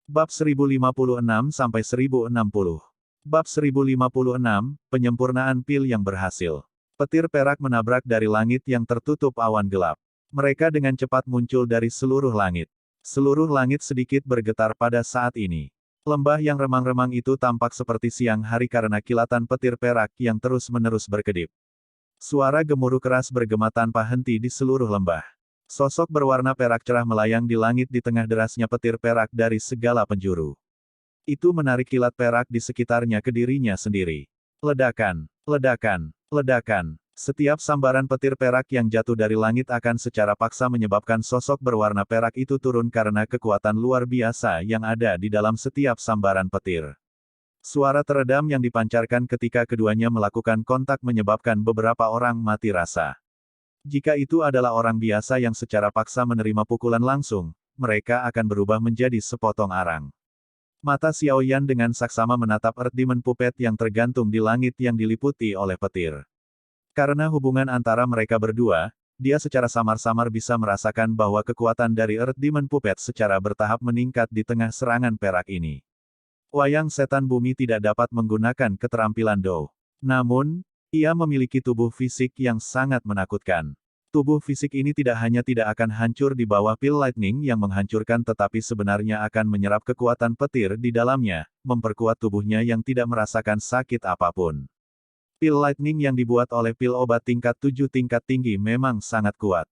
Bab 1056-1060. Bab 1056, Penyempurnaan pil yang berhasil. Petir perak menabrak dari langit yang tertutup awan gelap. Mereka dengan cepat muncul dari seluruh langit. Seluruh langit sedikit bergetar pada saat ini. Lembah yang remang-remang itu tampak seperti siang hari karena kilatan petir perak yang terus-menerus berkedip. Suara gemuruh keras bergema tanpa henti di seluruh lembah. Sosok berwarna perak cerah melayang di langit di tengah derasnya petir perak dari segala penjuru. Itu menarik kilat perak di sekitarnya ke dirinya sendiri. Ledakan, ledakan, ledakan. Setiap sambaran petir perak yang jatuh dari langit akan secara paksa menyebabkan sosok berwarna perak itu turun karena kekuatan luar biasa yang ada di dalam setiap sambaran petir. Suara teredam yang dipancarkan ketika keduanya melakukan kontak menyebabkan beberapa orang mati rasa. Jika itu adalah orang biasa yang secara paksa menerima pukulan langsung, mereka akan berubah menjadi sepotong arang. Mata Xiaoyan dengan saksama menatap Earth Demon Puppet yang tergantung di langit yang diliputi oleh petir. Karena hubungan antara mereka berdua, dia secara samar-samar bisa merasakan bahwa kekuatan dari Earth Demon Puppet secara bertahap meningkat di tengah serangan perak ini. Wayang Setan Bumi tidak dapat menggunakan keterampilan Dou. Namun, ia memiliki tubuh fisik yang sangat menakutkan. Tubuh fisik ini tidak hanya tidak akan hancur di bawah pil lightning yang menghancurkan tetapi sebenarnya akan menyerap kekuatan petir di dalamnya, memperkuat tubuhnya yang tidak merasakan sakit apapun. Pil lightning yang dibuat oleh pil obat tingkat 7 tingkat tinggi memang sangat kuat.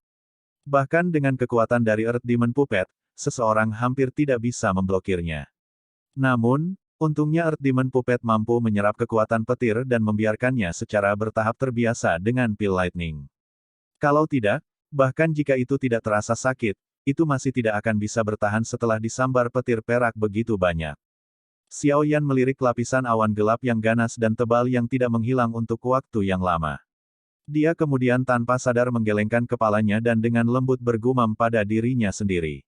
Bahkan dengan kekuatan dari Earth Demon Puppet, seseorang hampir tidak bisa memblokirnya. Namun, untungnya Earth Demon Puppet mampu menyerap kekuatan petir dan membiarkannya secara bertahap terbiasa dengan pil lightning. Kalau tidak, bahkan jika itu tidak terasa sakit, itu masih tidak akan bisa bertahan setelah disambar petir perak begitu banyak. Xiaoyan melirik lapisan awan gelap yang ganas dan tebal yang tidak menghilang untuk waktu yang lama. Dia kemudian tanpa sadar menggelengkan kepalanya dan dengan lembut bergumam pada dirinya sendiri.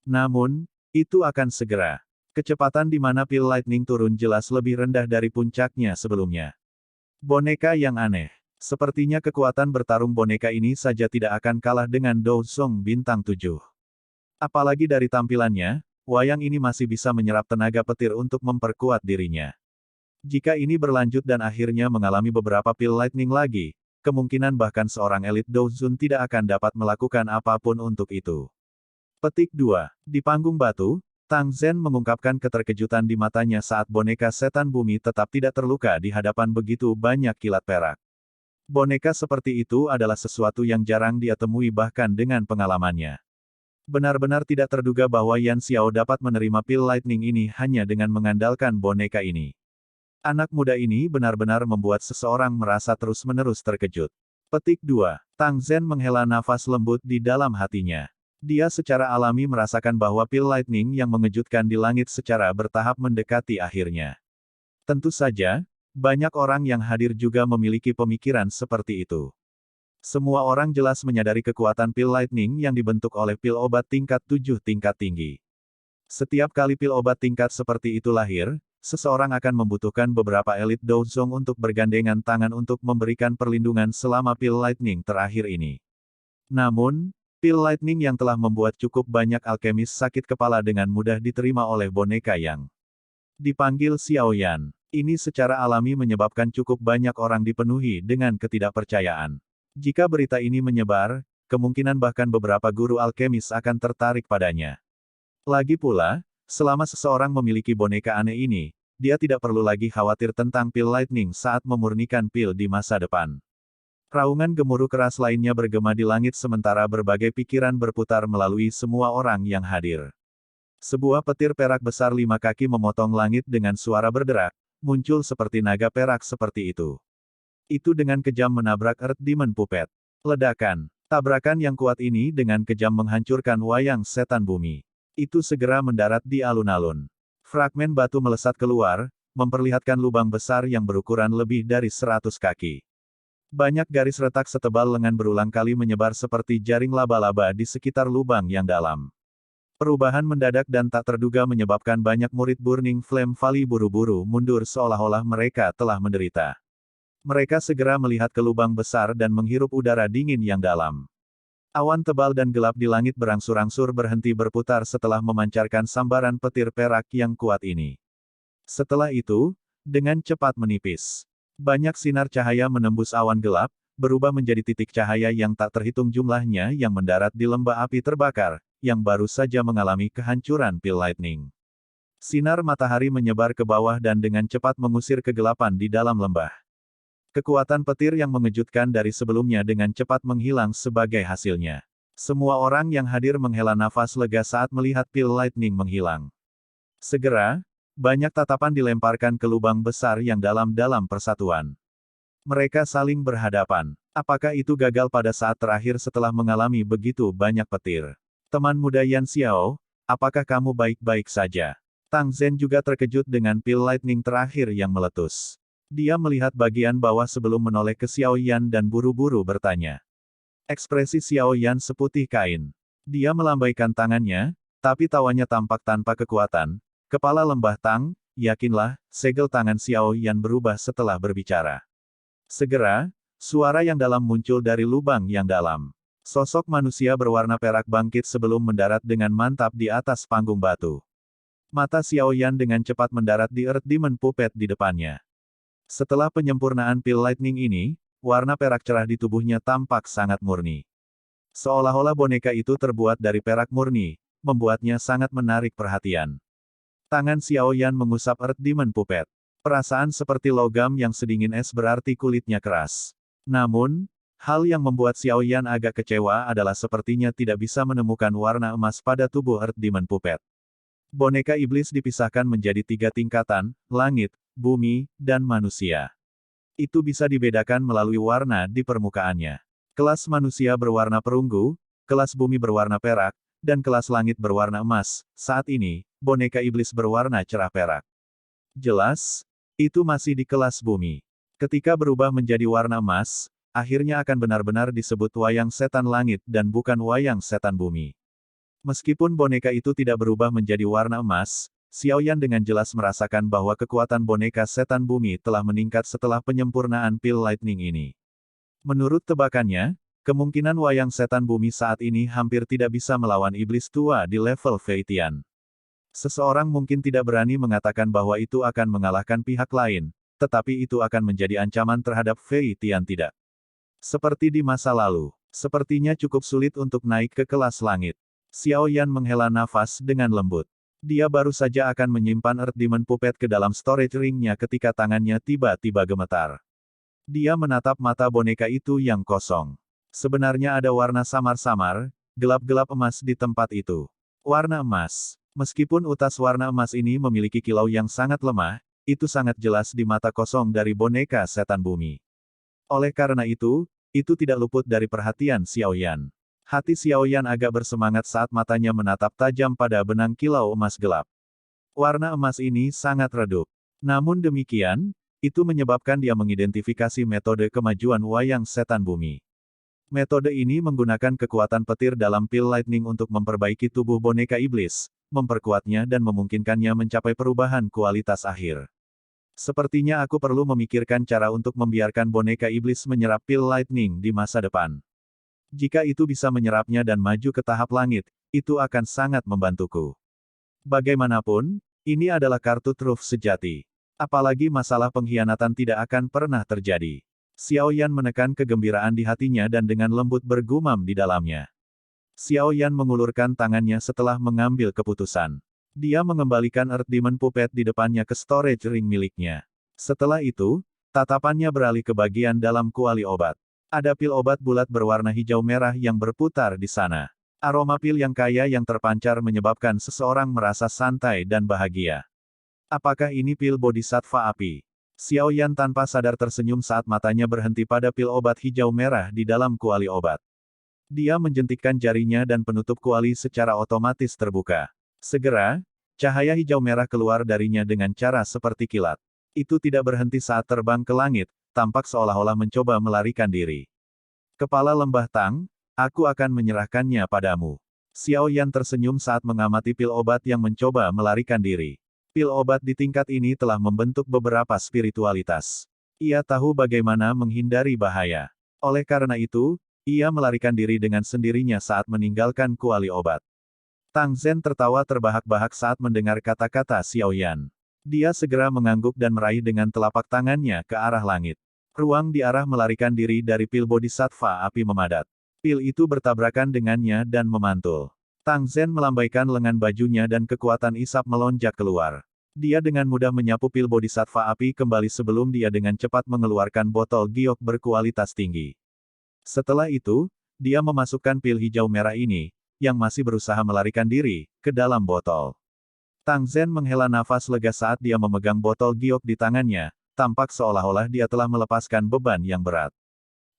Namun, itu akan segera. Kecepatan di mana pil lightning turun jelas lebih rendah dari puncaknya sebelumnya. Boneka yang aneh. Sepertinya kekuatan bertarung boneka ini saja tidak akan kalah dengan Dou Song bintang 7. Apalagi dari tampilannya, wayang ini masih bisa menyerap tenaga petir untuk memperkuat dirinya. Jika ini berlanjut dan akhirnya mengalami beberapa pil lightning lagi, kemungkinan bahkan seorang elit Dou Zun tidak akan dapat melakukan apapun untuk itu. Petik 2. Di panggung batu, Tang Zhen mengungkapkan keterkejutan di matanya saat boneka setan bumi tetap tidak terluka di hadapan begitu banyak kilat perak. Boneka seperti itu adalah sesuatu yang jarang dia temui bahkan dengan pengalamannya. Benar-benar tidak terduga bahwa Yan Xiao dapat menerima pil lightning ini hanya dengan mengandalkan boneka ini. Anak muda ini benar-benar membuat seseorang merasa terus-menerus terkejut. Petik 2. Tang Zhen menghela nafas lembut di dalam hatinya. Dia secara alami merasakan bahwa pil lightning yang mengejutkan di langit secara bertahap mendekati akhirnya. Tentu saja, banyak orang yang hadir juga memiliki pemikiran seperti itu. Semua orang jelas menyadari kekuatan pil lightning yang dibentuk oleh pil obat tingkat 7 tingkat tinggi. Setiap kali pil obat tingkat seperti itu lahir, seseorang akan membutuhkan beberapa elit Dou Zong untuk bergandengan tangan untuk memberikan perlindungan selama pil lightning terakhir ini. Namun, pil lightning yang telah membuat cukup banyak alkemis sakit kepala dengan mudah diterima oleh boneka yang dipanggil Xiaoyan. Ini secara alami menyebabkan cukup banyak orang dipenuhi dengan ketidakpercayaan. Jika berita ini menyebar, kemungkinan bahkan beberapa guru alkemis akan tertarik padanya. Lagi pula, selama seseorang memiliki boneka aneh ini, dia tidak perlu lagi khawatir tentang pil lightning saat memurnikan pil di masa depan. Raungan gemuruh keras lainnya bergema di langit sementara berbagai pikiran berputar melalui semua orang yang hadir. Sebuah petir perak besar 5 kaki memotong langit dengan suara berderak, muncul seperti naga perak seperti itu. Itu dengan kejam menabrak Earth Demon Puppet. Ledakan. Tabrakan yang kuat ini dengan kejam menghancurkan wayang setan bumi. Itu segera mendarat di alun-alun. Fragmen batu melesat keluar, memperlihatkan lubang besar yang berukuran lebih dari 100 kaki. Banyak garis retak setebal lengan berulang kali menyebar seperti jaring laba-laba di sekitar lubang yang dalam. Perubahan mendadak dan tak terduga menyebabkan banyak murid Burning Flame Valley buru-buru mundur seolah-olah mereka telah menderita. Mereka segera melihat ke lubang besar dan menghirup udara dingin yang dalam. Awan tebal dan gelap di langit berangsur-angsur berhenti berputar setelah memancarkan sambaran petir perak yang kuat ini. Setelah itu, dengan cepat menipis. Banyak sinar cahaya menembus awan gelap, berubah menjadi titik cahaya yang tak terhitung jumlahnya yang mendarat di lembah api terbakar, yang baru saja mengalami kehancuran pil lightning. Sinar matahari menyebar ke bawah dan dengan cepat mengusir kegelapan di dalam lembah. Kekuatan petir yang mengejutkan dari sebelumnya dengan cepat menghilang sebagai hasilnya. Semua orang yang hadir menghela nafas lega saat melihat pil lightning menghilang. Segera, banyak tatapan dilemparkan ke lubang besar yang dalam persatuan. Mereka saling berhadapan. Apakah itu gagal pada saat terakhir setelah mengalami begitu banyak petir? Teman muda Yan Xiao, apakah kamu baik-baik saja? Tang Zhen juga terkejut dengan pil lightning terakhir yang meletus. Dia melihat bagian bawah sebelum menoleh ke Xiao Yan dan buru-buru bertanya. Ekspresi Xiao Yan seputih kain. Dia melambaikan tangannya, tapi tawanya tampak tanpa kekuatan. Kepala lembah Tang, yakinlah, segel tangan Xiao Yan berubah setelah berbicara. Segera, suara yang dalam muncul dari lubang yang dalam. Sosok manusia berwarna perak bangkit sebelum mendarat dengan mantap di atas panggung batu. Mata Xiao Yan dengan cepat mendarat di Earth Demon Puppet di depannya. Setelah penyempurnaan pil lightning ini, warna perak cerah di tubuhnya tampak sangat murni. Seolah-olah boneka itu terbuat dari perak murni, membuatnya sangat menarik perhatian. Tangan Xiao Yan mengusap Earth Demon Puppet. Perasaan seperti logam yang sedingin es berarti kulitnya keras. Namun, hal yang membuat Xiao Yan agak kecewa adalah sepertinya tidak bisa menemukan warna emas pada tubuh Earth Demon Puppet. Boneka iblis dipisahkan menjadi 3 tingkatan, langit, bumi, dan manusia. Itu bisa dibedakan melalui warna di permukaannya. Kelas manusia berwarna perunggu, kelas bumi berwarna perak, dan kelas langit berwarna emas. Saat ini, boneka iblis berwarna cerah perak. Jelas, itu masih di kelas bumi. Ketika berubah menjadi warna emas, akhirnya akan benar-benar disebut wayang setan langit dan bukan wayang setan bumi. Meskipun boneka itu tidak berubah menjadi warna emas, Xiao Yan dengan jelas merasakan bahwa kekuatan boneka setan bumi telah meningkat setelah penyempurnaan pil lightning ini. Menurut tebakannya, kemungkinan wayang setan bumi saat ini hampir tidak bisa melawan iblis tua di level Fei Tian. Seseorang mungkin tidak berani mengatakan bahwa itu akan mengalahkan pihak lain, tetapi itu akan menjadi ancaman terhadap Fei Tian tidak. Seperti di masa lalu, sepertinya cukup sulit untuk naik ke kelas langit. Xiao Yan menghela nafas dengan lembut. Dia baru saja akan menyimpan Earth Demon Puppet ke dalam storage ring-nya ketika tangannya tiba-tiba gemetar. Dia menatap mata boneka itu yang kosong. Sebenarnya ada warna samar-samar, gelap-gelap emas di tempat itu. Warna emas. Meskipun utas warna emas ini memiliki kilau yang sangat lemah, itu sangat jelas di mata kosong dari boneka setan bumi. Oleh karena itu tidak luput dari perhatian Xiao Yan. Hati Xiao Yan agak bersemangat saat matanya menatap tajam pada benang kilau emas gelap. Warna emas ini sangat redup. Namun demikian, itu menyebabkan dia mengidentifikasi metode kemajuan wayang setan bumi. Metode ini menggunakan kekuatan petir dalam pil lightning untuk memperbaiki tubuh boneka iblis, memperkuatnya dan memungkinkannya mencapai perubahan kualitas akhir. Sepertinya aku perlu memikirkan cara untuk membiarkan boneka iblis menyerap pil lightning di masa depan. Jika itu bisa menyerapnya dan maju ke tahap langit, itu akan sangat membantuku. Bagaimanapun, ini adalah kartu truf sejati. Apalagi masalah pengkhianatan tidak akan pernah terjadi. Xiao Yan menekan kegembiraan di hatinya dan dengan lembut bergumam di dalamnya. Xiao Yan mengulurkan tangannya setelah mengambil keputusan. Dia mengembalikan Earth Demon Puppet di depannya ke storage ring miliknya. Setelah itu, tatapannya beralih ke bagian dalam kuali obat. Ada pil obat bulat berwarna hijau merah yang berputar di sana. Aroma pil yang kaya yang terpancar menyebabkan seseorang merasa santai dan bahagia. Apakah ini pil bodhisattva api? Xiao Yan tanpa sadar tersenyum saat matanya berhenti pada pil obat hijau merah di dalam kuali obat. Dia menjentikkan jarinya dan penutup kuali secara otomatis terbuka. Segera, cahaya hijau merah keluar darinya dengan cara seperti kilat. Itu tidak berhenti saat terbang ke langit, tampak seolah-olah mencoba melarikan diri. Kepala lembah Tang, aku akan menyerahkannya padamu. Xiao Yan tersenyum saat mengamati pil obat yang mencoba melarikan diri. Pil obat di tingkat ini telah membentuk beberapa spiritualitas. Ia tahu bagaimana menghindari bahaya. Oleh karena itu, Ia melarikan diri dengan sendirinya saat meninggalkan kuali obat. Tang Zhen tertawa terbahak-bahak saat mendengar kata-kata Xiao Yan. Dia segera mengangguk dan meraih dengan telapak tangannya ke arah langit. Ruang di arah melarikan diri dari pil bodhisattva api memadat. Pil itu bertabrakan dengannya dan memantul. Tang Zhen melambaikan lengan bajunya dan kekuatan isap melonjak keluar. Dia dengan mudah menyapu pil bodhisattva api kembali sebelum dia dengan cepat mengeluarkan botol giok berkualitas tinggi. Setelah itu, dia memasukkan pil hijau merah ini, yang masih berusaha melarikan diri, ke dalam botol. Tang Zhen menghela nafas lega saat dia memegang botol giok di tangannya, tampak seolah-olah dia telah melepaskan beban yang berat.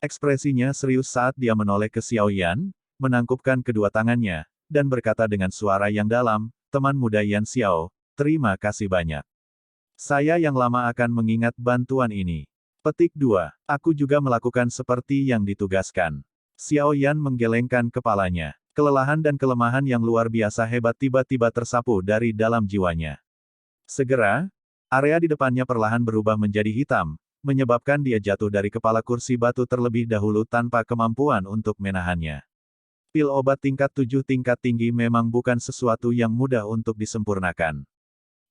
Ekspresinya serius saat dia menoleh ke Xiao Yan, menangkupkan kedua tangannya, dan berkata dengan suara yang dalam, "Teman muda Yan Xiao, terima kasih banyak. Saya yang lama akan mengingat bantuan ini." Petik 2. Aku juga melakukan seperti yang ditugaskan. Xiao Yan menggelengkan kepalanya. Kelelahan dan kelemahan yang luar biasa hebat tiba-tiba tersapu dari dalam jiwanya. Segera, area di depannya perlahan berubah menjadi hitam, menyebabkan dia jatuh dari kepala kursi batu terlebih dahulu tanpa kemampuan untuk menahannya. Pil obat tingkat 7 tingkat tinggi memang bukan sesuatu yang mudah untuk disempurnakan.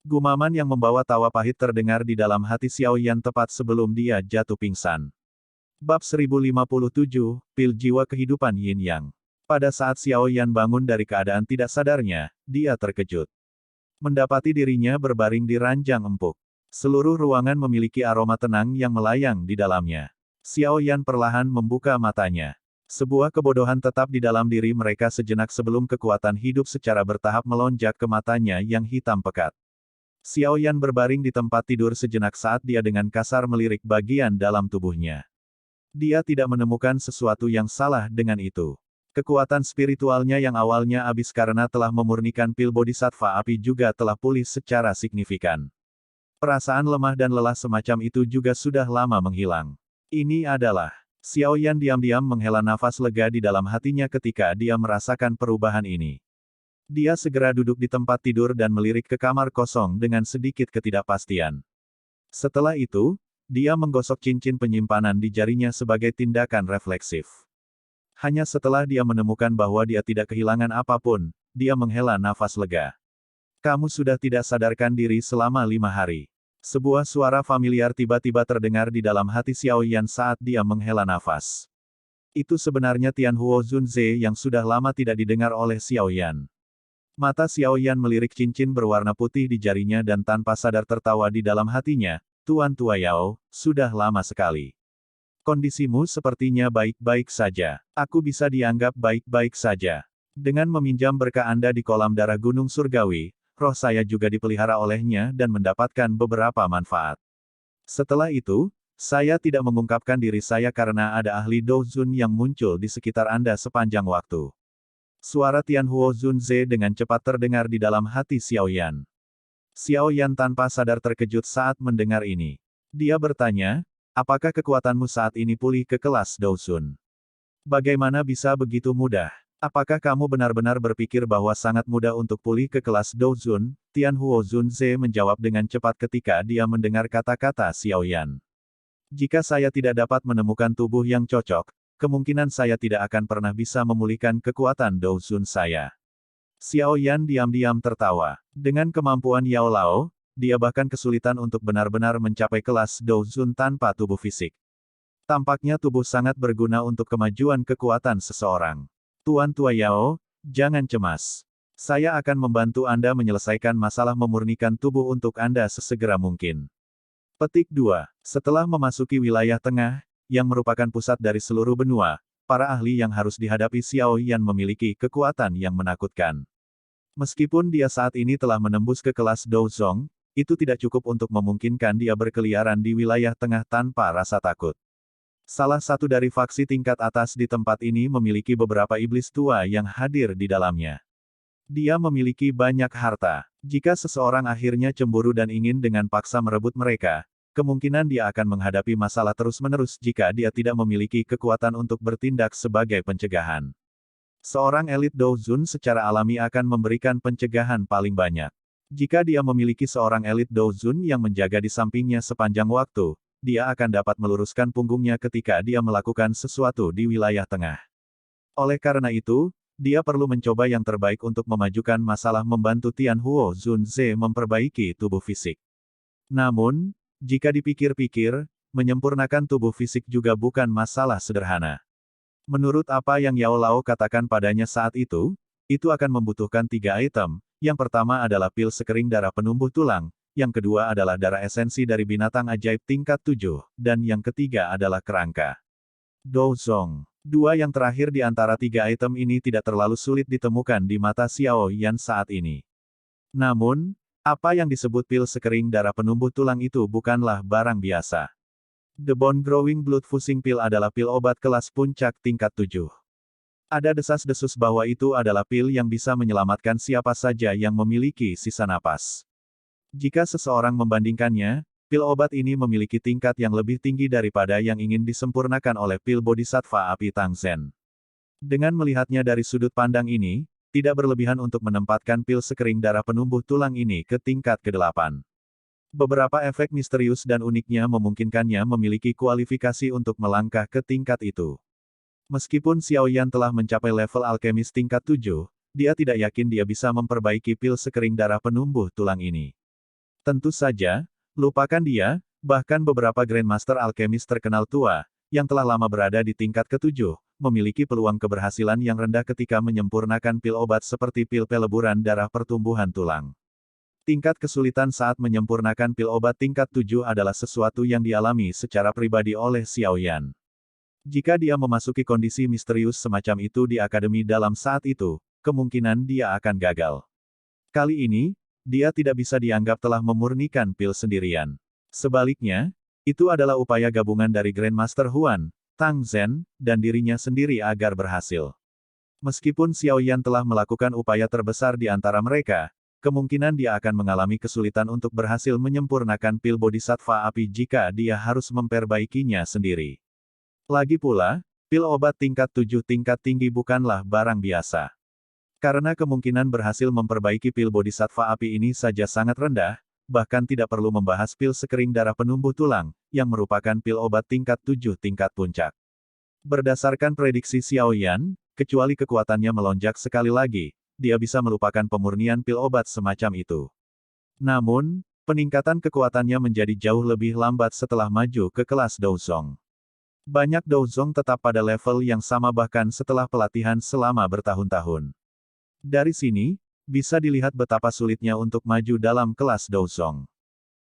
Gumaman yang membawa tawa pahit terdengar di dalam hati Xiao Yan tepat sebelum dia jatuh pingsan. Bab 1057, Pil Jiwa Kehidupan Yin Yang. Pada saat Xiao Yan bangun dari keadaan tidak sadarnya, dia terkejut. Mendapati dirinya berbaring di ranjang empuk. Seluruh ruangan memiliki aroma tenang yang melayang di dalamnya. Xiao Yan perlahan membuka matanya. Sebuah kebodohan tetap di dalam diri mereka sejenak sebelum kekuatan hidup secara bertahap melonjak ke matanya yang hitam pekat. Xiao Yan berbaring di tempat tidur sejenak saat dia dengan kasar melirik bagian dalam tubuhnya. Dia tidak menemukan sesuatu yang salah dengan itu. Kekuatan spiritualnya yang awalnya habis karena telah memurnikan pil bodhisattva api juga telah pulih secara signifikan. Perasaan lemah dan lelah semacam itu juga sudah lama menghilang. Ini adalah... Xiao Yan diam-diam menghela nafas lega di dalam hatinya ketika dia merasakan perubahan ini. Dia segera duduk di tempat tidur dan melirik ke kamar kosong dengan sedikit ketidakpastian. Setelah itu, dia menggosok cincin penyimpanan di jarinya sebagai tindakan refleksif. Hanya setelah dia menemukan bahwa dia tidak kehilangan apapun, dia menghela nafas lega. "Kamu sudah tidak sadarkan diri selama 5 hari." Sebuah suara familiar tiba-tiba terdengar di dalam hati Xiao Yan saat dia menghela nafas. Itu sebenarnya Tian Huo Zunze yang sudah lama tidak didengar oleh Xiao Yan. Mata Xiao Yan melirik cincin berwarna putih di jarinya dan tanpa sadar tertawa di dalam hatinya, "Tuan Tua Yao, sudah lama sekali. Kondisimu sepertinya baik-baik saja. Aku bisa dianggap baik-baik saja. Dengan meminjam berkah Anda di kolam darah Gunung Surgawi, roh saya juga dipelihara olehnya dan mendapatkan beberapa manfaat. Setelah itu, saya tidak mengungkapkan diri saya karena ada ahli Douzun yang muncul di sekitar Anda sepanjang waktu." Suara Tian Huo Zunze dengan cepat terdengar di dalam hati Xiao Yan. Xiao Yan tanpa sadar terkejut saat mendengar ini. Dia bertanya, "Apakah kekuatanmu saat ini pulih ke kelas Douzun? Bagaimana bisa begitu mudah? Apakah kamu benar-benar berpikir bahwa sangat mudah untuk pulih ke kelas Douzun?" Tian Huo Zunze menjawab dengan cepat ketika dia mendengar kata-kata Xiao Yan. "Jika saya tidak dapat menemukan tubuh yang cocok, kemungkinan saya tidak akan pernah bisa memulihkan kekuatan Douzun saya." Xiao Yan diam-diam tertawa. Dengan kemampuan Yao Lao, dia bahkan kesulitan untuk benar-benar mencapai kelas Douzun tanpa tubuh fisik. Tampaknya tubuh sangat berguna untuk kemajuan kekuatan seseorang. "Tuan Tua Yao, jangan cemas. Saya akan membantu Anda menyelesaikan masalah memurnikan tubuh untuk Anda sesegera mungkin." Petik 2. Setelah memasuki wilayah tengah, yang merupakan pusat dari seluruh benua, para ahli yang harus dihadapi Xiao Yan memiliki kekuatan yang menakutkan. Meskipun dia saat ini telah menembus ke kelas Douzong, itu tidak cukup untuk memungkinkan dia berkeliaran di wilayah tengah tanpa rasa takut. Salah satu dari faksi tingkat atas di tempat ini memiliki beberapa iblis tua yang hadir di dalamnya. Dia memiliki banyak harta. Jika seseorang akhirnya cemburu dan ingin dengan paksa merebut mereka, kemungkinan dia akan menghadapi masalah terus-menerus jika dia tidak memiliki kekuatan untuk bertindak sebagai pencegahan. Seorang elit Douzun secara alami akan memberikan pencegahan paling banyak. Jika dia memiliki seorang elit Douzun yang menjaga di sampingnya sepanjang waktu, dia akan dapat meluruskan punggungnya ketika dia melakukan sesuatu di wilayah tengah. Oleh karena itu, dia perlu mencoba yang terbaik untuk memajukan masalah membantu Tianhuo Zunze memperbaiki tubuh fisik. Namun, jika dipikir-pikir, menyempurnakan tubuh fisik juga bukan masalah sederhana. Menurut apa yang Yao Lao katakan padanya saat itu akan membutuhkan 3 item. Yang pertama adalah pil sekering darah penumbuh tulang, yang kedua adalah darah esensi dari binatang ajaib tingkat 7, dan yang ketiga adalah kerangka Douzong. Dua yang terakhir di antara 3 item ini tidak terlalu sulit ditemukan di mata Xiao Yan saat ini. Namun, apa yang disebut pil sekering darah penumbuh tulang itu bukanlah barang biasa. The Bone Growing Blood Fusing Pill adalah pil obat kelas puncak tingkat 7. Ada desas-desus bahwa itu adalah pil yang bisa menyelamatkan siapa saja yang memiliki sisa napas. Jika seseorang membandingkannya, pil obat ini memiliki tingkat yang lebih tinggi daripada yang ingin disempurnakan oleh pil Bodhisattva Api Tangzen. Dengan melihatnya dari sudut pandang ini, tidak berlebihan untuk menempatkan pil sekering darah penumbuh tulang ini ke tingkat ke-8. Beberapa efek misterius dan uniknya memungkinkannya memiliki kualifikasi untuk melangkah ke tingkat itu. Meskipun Xiao Yan telah mencapai level alkemis tingkat 7, dia tidak yakin dia bisa memperbaiki pil sekering darah penumbuh tulang ini. Tentu saja, lupakan dia, bahkan beberapa Grandmaster alkemis terkenal tua, yang telah lama berada di tingkat ke-7, memiliki peluang keberhasilan yang rendah ketika menyempurnakan pil obat seperti pil peleburan darah pertumbuhan tulang. Tingkat kesulitan saat menyempurnakan pil obat tingkat 7 adalah sesuatu yang dialami secara pribadi oleh Xiao Yan. Jika dia memasuki kondisi misterius semacam itu di akademi dalam saat itu, kemungkinan dia akan gagal. Kali ini, dia tidak bisa dianggap telah memurnikan pil sendirian. Sebaliknya, itu adalah upaya gabungan dari Grandmaster Huan, Tang Zhen, dan dirinya sendiri agar berhasil. Meskipun Xiao Yan telah melakukan upaya terbesar di antara mereka, kemungkinan dia akan mengalami kesulitan untuk berhasil menyempurnakan pil Bodhisattva Api jika dia harus memperbaikinya sendiri. Lagi pula, pil obat tingkat 7 tingkat tinggi bukanlah barang biasa. Karena kemungkinan berhasil memperbaiki pil Bodhisattva Api ini saja sangat rendah, bahkan tidak perlu membahas pil sekering darah penumbuh tulang, yang merupakan pil obat tingkat 7 tingkat puncak. Berdasarkan prediksi Xiao Yan, kecuali kekuatannya melonjak sekali lagi, dia bisa melupakan pemurnian pil obat semacam itu. Namun, peningkatan kekuatannya menjadi jauh lebih lambat setelah maju ke kelas Douzong. Banyak Douzong tetap pada level yang sama bahkan setelah pelatihan selama bertahun-tahun. Dari sini, bisa dilihat betapa sulitnya untuk maju dalam kelas Douzong.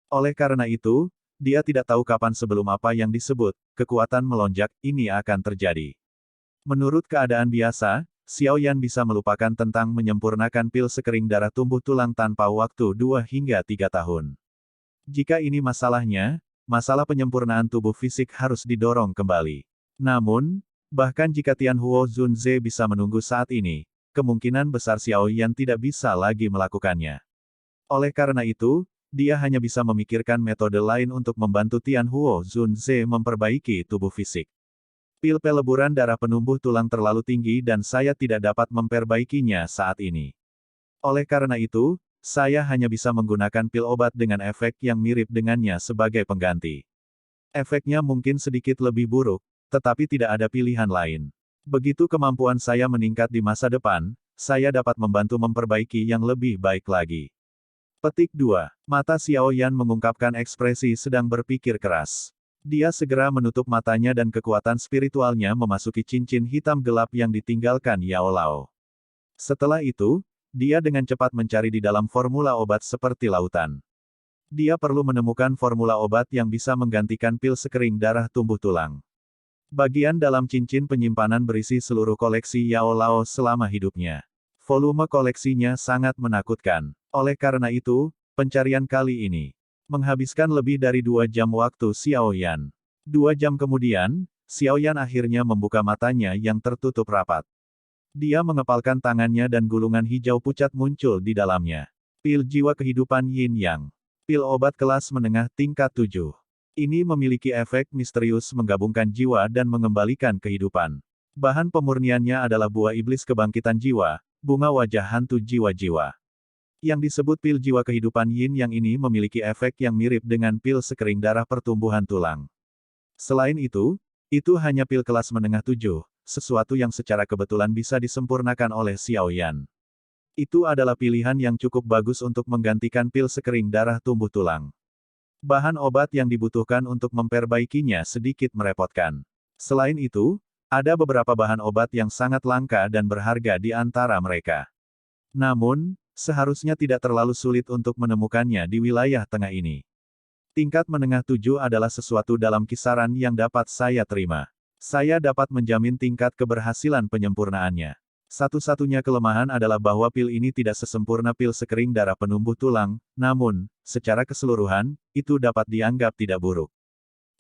Oleh karena itu, dia tidak tahu kapan sebelum apa yang disebut kekuatan melonjak ini akan terjadi. Menurut keadaan biasa, Xiao Yan bisa melupakan tentang menyempurnakan pil sekering darah tumbuh tulang tanpa waktu 2 hingga 3 tahun. Jika ini masalahnya, masalah penyempurnaan tubuh fisik harus didorong kembali. Namun, bahkan jika Tianhuo Zunze bisa menunggu saat ini, kemungkinan besar Xiao Yan tidak bisa lagi melakukannya. Oleh karena itu, dia hanya bisa memikirkan metode lain untuk membantu Tianhuo Zunze memperbaiki tubuh fisik. Pil peleburan darah penumbuh tulang terlalu tinggi dan saya tidak dapat memperbaikinya saat ini. Oleh karena itu, saya hanya bisa menggunakan pil obat dengan efek yang mirip dengannya sebagai pengganti. Efeknya mungkin sedikit lebih buruk, tetapi tidak ada pilihan lain. Begitu kemampuan saya meningkat di masa depan, saya dapat membantu memperbaiki yang lebih baik lagi. Petik 2. Mata Xiao Yan mengungkapkan ekspresi sedang berpikir keras. Dia segera menutup matanya dan kekuatan spiritualnya memasuki cincin hitam gelap yang ditinggalkan Yao Lao. Setelah itu, dia dengan cepat mencari di dalam formula obat seperti lautan. Dia perlu menemukan formula obat yang bisa menggantikan pil sekering darah tumbuh tulang. Bagian dalam cincin penyimpanan berisi seluruh koleksi Yao Lao selama hidupnya. Volume koleksinya sangat menakutkan. Oleh karena itu, pencarian kali ini menghabiskan lebih dari 2 jam waktu Xiao Yan. 2 jam kemudian, Xiao Yan akhirnya membuka matanya yang tertutup rapat. Dia mengepalkan tangannya dan gulungan hijau pucat muncul di dalamnya. Pil jiwa kehidupan Yin Yang. Pil obat kelas menengah tingkat 7. Ini memiliki efek misterius menggabungkan jiwa dan mengembalikan kehidupan. Bahan pemurniannya adalah buah iblis kebangkitan jiwa, bunga wajah hantu jiwa-jiwa. Yang disebut pil jiwa kehidupan yin yang ini memiliki efek yang mirip dengan pil sekering darah pertumbuhan tulang. Selain itu hanya pil kelas menengah 7, sesuatu yang secara kebetulan bisa disempurnakan oleh Xiao Yan. Itu adalah pilihan yang cukup bagus untuk menggantikan pil sekering darah tumbuh tulang. Bahan obat yang dibutuhkan untuk memperbaikinya sedikit merepotkan. Selain itu, ada beberapa bahan obat yang sangat langka dan berharga di antara mereka. Namun, seharusnya tidak terlalu sulit untuk menemukannya di wilayah tengah ini. Tingkat menengah 7 adalah sesuatu dalam kisaran yang dapat saya terima. Saya dapat menjamin tingkat keberhasilan penyempurnaannya. Satu-satunya kelemahan adalah bahwa pil ini tidak sesempurna pil sekering darah penumbuh tulang, namun, secara keseluruhan, itu dapat dianggap tidak buruk.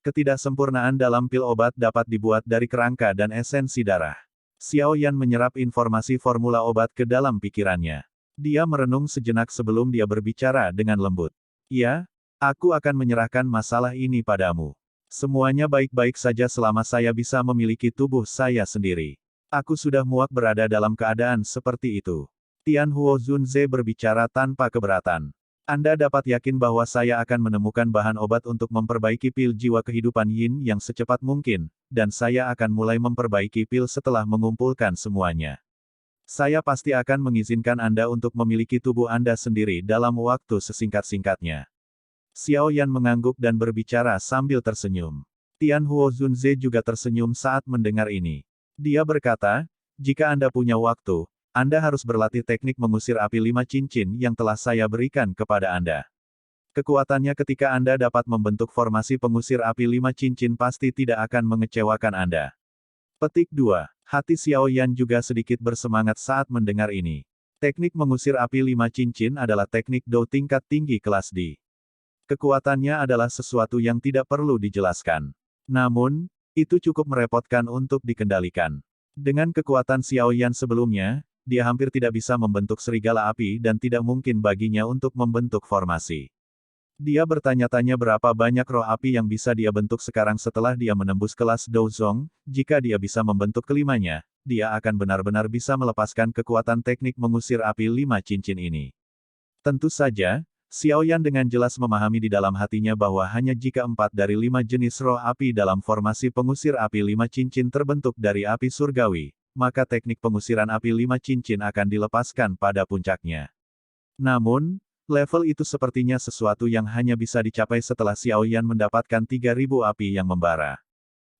Ketidaksempurnaan dalam pil obat dapat dibuat dari kerangka dan esensi darah. Xiao Yan menyerap informasi formula obat ke dalam pikirannya. Dia merenung sejenak sebelum dia berbicara dengan lembut. Ya, aku akan menyerahkan masalah ini padamu. Semuanya baik-baik saja selama saya bisa memiliki tubuh saya sendiri. Aku sudah muak berada dalam keadaan seperti itu. Tian Huo Zunze berbicara tanpa keberatan. Anda dapat yakin bahwa saya akan menemukan bahan obat untuk memperbaiki pil jiwa kehidupan yin yang secepat mungkin, dan saya akan mulai memperbaiki pil setelah mengumpulkan semuanya. Saya pasti akan mengizinkan Anda untuk memiliki tubuh Anda sendiri dalam waktu sesingkat-singkatnya. Xiao Yan mengangguk dan berbicara sambil tersenyum. Tian Huo Zunze juga tersenyum saat mendengar ini. Dia berkata, jika Anda punya waktu, Anda harus berlatih teknik mengusir api 5 cincin yang telah saya berikan kepada Anda. Kekuatannya ketika Anda dapat membentuk formasi pengusir api 5 cincin pasti tidak akan mengecewakan Anda. Petik 2. Hati Xiao Yan juga sedikit bersemangat saat mendengar ini. Teknik mengusir api 5 cincin adalah teknik Dou tingkat tinggi kelas D. Kekuatannya adalah sesuatu yang tidak perlu dijelaskan. Namun, itu cukup merepotkan untuk dikendalikan. Dengan kekuatan Xiao Yan sebelumnya, dia hampir tidak bisa membentuk serigala api dan tidak mungkin baginya untuk membentuk formasi. Dia bertanya-tanya berapa banyak roh api yang bisa dia bentuk sekarang setelah dia menembus kelas Douzong. Jika dia bisa membentuk kelimanya, dia akan benar-benar bisa melepaskan kekuatan teknik mengusir api 5 cincin ini. Tentu saja, Xiao Yan dengan jelas memahami di dalam hatinya bahwa hanya jika 4 dari 5 jenis roh api dalam formasi pengusir api 5 cincin terbentuk dari api surgawi, maka teknik pengusiran api 5 cincin akan dilepaskan pada puncaknya. Namun, level itu sepertinya sesuatu yang hanya bisa dicapai setelah Xiao Yan mendapatkan 3.000 api yang membara.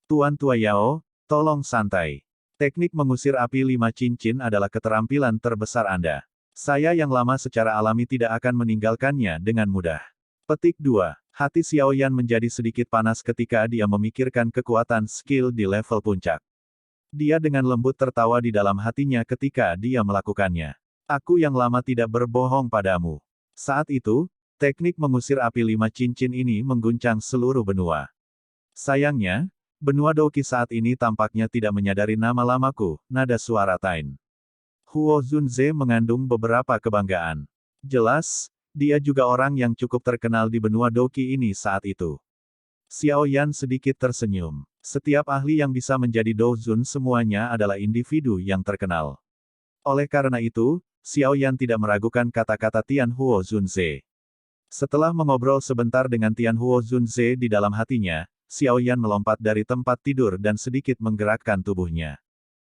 Tuan Tua Yao, tolong santai. Teknik mengusir api 5 cincin adalah keterampilan terbesar Anda. Saya yang lama secara alami tidak akan meninggalkannya dengan mudah. Petik 2. Hati Xiao Yan menjadi sedikit panas ketika dia memikirkan kekuatan skill di level puncak. Dia dengan lembut tertawa di dalam hatinya ketika dia melakukannya. Aku yang lama tidak berbohong padamu. Saat itu, teknik mengusir api 5 cincin ini mengguncang seluruh benua. Sayangnya, benua Douqi saat ini tampaknya tidak menyadari nama lamaku, nada suara Tain. Huo Zunze mengandung beberapa kebanggaan. Jelas, dia juga orang yang cukup terkenal di benua Douqi ini saat itu. Xiao Yan sedikit tersenyum. Setiap ahli yang bisa menjadi Douzun semuanya adalah individu yang terkenal. Oleh karena itu, Xiao Yan tidak meragukan kata-kata Tian Huo Zunze. Setelah mengobrol sebentar dengan Tian Huo Zunze di dalam hatinya, Xiao Yan melompat dari tempat tidur dan sedikit menggerakkan tubuhnya.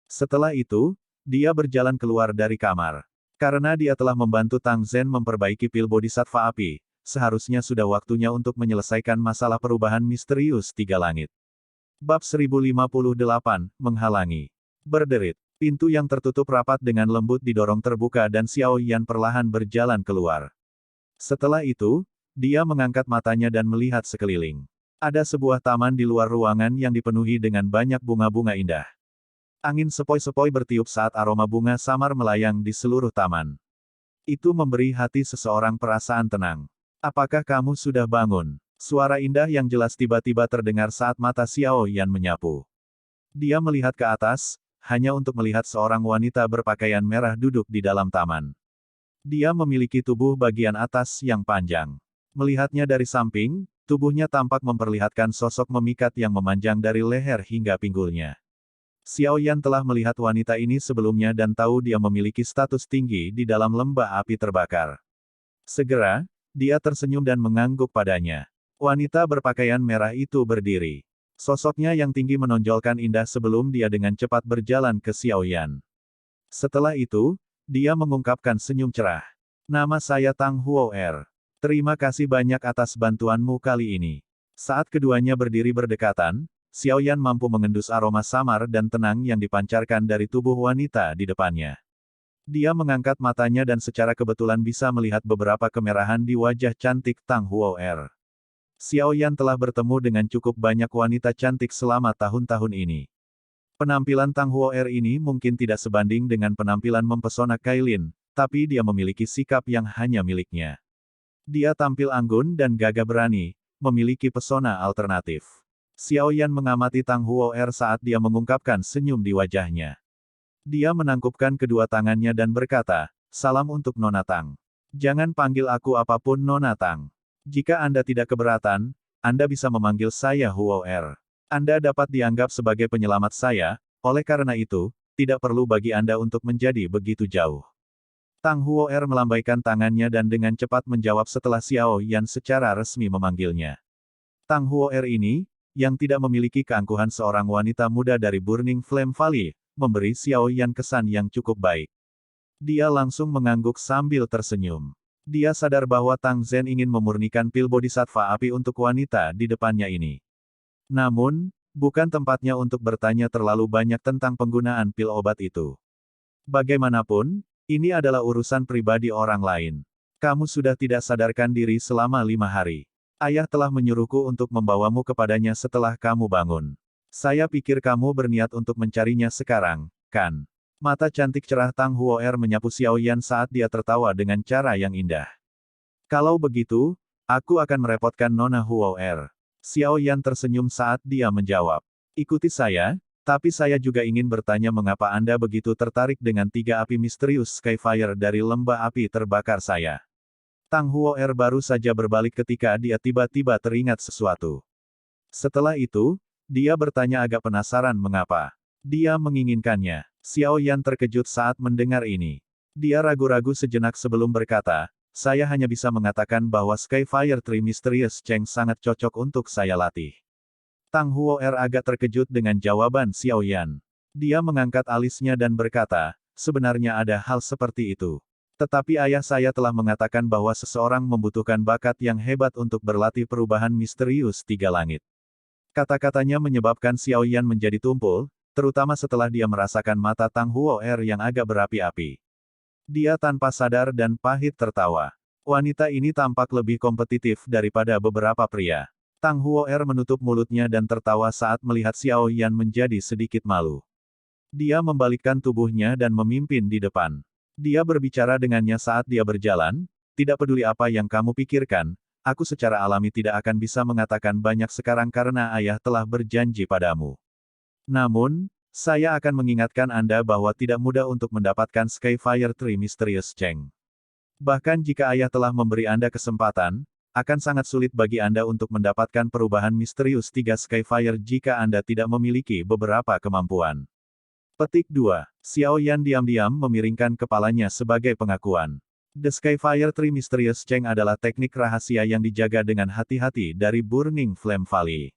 Setelah itu, dia berjalan keluar dari kamar. Karena dia telah membantu Tang Zhen memperbaiki pil bodhisattva api, seharusnya sudah waktunya untuk menyelesaikan masalah perubahan misterius tiga langit. Bab 1058, Menghalangi. Berderit. Pintu yang tertutup rapat dengan lembut didorong terbuka dan Xiao Yan perlahan berjalan keluar. Setelah itu, dia mengangkat matanya dan melihat sekeliling. Ada sebuah taman di luar ruangan yang dipenuhi dengan banyak bunga-bunga indah. Angin sepoi-sepoi bertiup saat aroma bunga samar melayang di seluruh taman. Itu memberi hati seseorang perasaan tenang. Apakah kamu sudah bangun? Suara indah yang jelas tiba-tiba terdengar saat mata Xiao Yan menyapu. Dia melihat ke atas, hanya untuk melihat seorang wanita berpakaian merah duduk di dalam taman. Dia memiliki tubuh bagian atas yang panjang. Melihatnya dari samping, tubuhnya tampak memperlihatkan sosok memikat yang memanjang dari leher hingga pinggulnya. Xiao Yan telah melihat wanita ini sebelumnya dan tahu dia memiliki status tinggi di dalam lembah api terbakar. Segera, dia tersenyum dan mengangguk padanya. Wanita berpakaian merah itu berdiri. Sosoknya yang tinggi menonjolkan indah sebelum dia dengan cepat berjalan ke Xiaoyan. Setelah itu, dia mengungkapkan senyum cerah. Nama saya Tang Huo'er. Terima kasih banyak atas bantuanmu kali ini. Saat keduanya berdiri berdekatan, Xiaoyan mampu mengendus aroma samar dan tenang yang dipancarkan dari tubuh wanita di depannya. Dia mengangkat matanya dan secara kebetulan bisa melihat beberapa kemerahan di wajah cantik Tang Huo'er. Xiaoyan telah bertemu dengan cukup banyak wanita cantik selama tahun-tahun ini. Penampilan Tang Huo'er ini mungkin tidak sebanding dengan penampilan mempesona Kailin, tapi dia memiliki sikap yang hanya miliknya. Dia tampil anggun dan gagah berani, memiliki pesona alternatif. Xiaoyan mengamati Tang Huo'er saat dia mengungkapkan senyum di wajahnya. Dia menangkupkan kedua tangannya dan berkata, "Salam untuk Nona Tang. Jangan panggil aku apapun Nona Tang. Jika Anda tidak keberatan, Anda bisa memanggil saya Huo'er. Anda dapat dianggap sebagai penyelamat saya, oleh karena itu, tidak perlu bagi Anda untuk menjadi begitu jauh." Tang Huo'er melambaikan tangannya dan dengan cepat menjawab setelah Xiao Yan secara resmi memanggilnya. Tang Huo'er ini, yang tidak memiliki keangkuhan seorang wanita muda dari Burning Flame Valley, memberi Xiao Yan kesan yang cukup baik. Dia langsung mengangguk sambil tersenyum. Dia sadar bahwa Tang Zhen ingin memurnikan pil bodhisattva api untuk wanita di depannya ini. Namun, bukan tempatnya untuk bertanya terlalu banyak tentang penggunaan pil obat itu. Bagaimanapun, ini adalah urusan pribadi orang lain. Kamu sudah tidak sadarkan diri selama 5 hari. Ayah telah menyuruhku untuk membawamu kepadanya setelah kamu bangun. Saya pikir kamu berniat untuk mencarinya sekarang, kan? Mata cantik cerah Tang Huo'er menyapu Xiaoyan saat dia tertawa dengan cara yang indah. Kalau begitu, aku akan merepotkan Nona Huo'er. Xiaoyan tersenyum saat dia menjawab. Ikuti saya, tapi saya juga ingin bertanya mengapa Anda begitu tertarik dengan 3 api misterius Skyfire dari lembah api terbakar saya. Tang Huo'er baru saja berbalik ketika dia tiba-tiba teringat sesuatu. Setelah itu, dia bertanya agak penasaran mengapa dia menginginkannya. Xiaoyan terkejut saat mendengar ini. Dia ragu-ragu sejenak sebelum berkata, "Saya hanya bisa mengatakan bahwa Skyfire Tree Mysterious Cheng sangat cocok untuk saya latih." Tang Huo'er agak terkejut dengan jawaban Xiaoyan. Dia mengangkat alisnya dan berkata, "Sebenarnya ada hal seperti itu. Tetapi ayah saya telah mengatakan bahwa seseorang membutuhkan bakat yang hebat untuk berlatih perubahan misterius 3 langit." Kata-katanya menyebabkan Xiaoyan menjadi tumpul, terutama setelah dia merasakan mata Tang Huo'er yang agak berapi-api. Dia tanpa sadar dan pahit tertawa. Wanita ini tampak lebih kompetitif daripada beberapa pria. Tang Huo'er menutup mulutnya dan tertawa saat melihat Xiaoyan menjadi sedikit malu. Dia membalikkan tubuhnya dan memimpin di depan. Dia berbicara dengannya saat dia berjalan, "Tidak peduli apa yang kamu pikirkan, aku secara alami tidak akan bisa mengatakan banyak sekarang karena ayah telah berjanji padamu. Namun, saya akan mengingatkan Anda bahwa tidak mudah untuk mendapatkan Skyfire Tree Mysterious Cheng. Bahkan jika ayah telah memberi Anda kesempatan, akan sangat sulit bagi Anda untuk mendapatkan perubahan misterius 3 Skyfire jika Anda tidak memiliki beberapa kemampuan." Petik 2. Xiaoyan diam-diam memiringkan kepalanya sebagai pengakuan. The Skyfire Tree Mysterious Cheng adalah teknik rahasia yang dijaga dengan hati-hati dari Burning Flame Valley.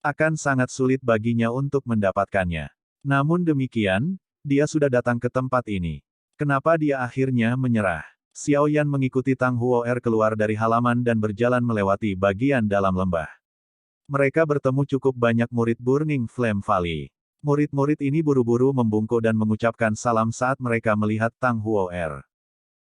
Akan sangat sulit baginya untuk mendapatkannya. Namun demikian, dia sudah datang ke tempat ini. Kenapa dia akhirnya menyerah? Xiaoyan mengikuti Tang Huo'er keluar dari halaman dan berjalan melewati bagian dalam lembah. Mereka bertemu cukup banyak murid Burning Flame Valley. Murid-murid ini buru-buru membungkuk dan mengucapkan salam saat mereka melihat Tang Huo'er.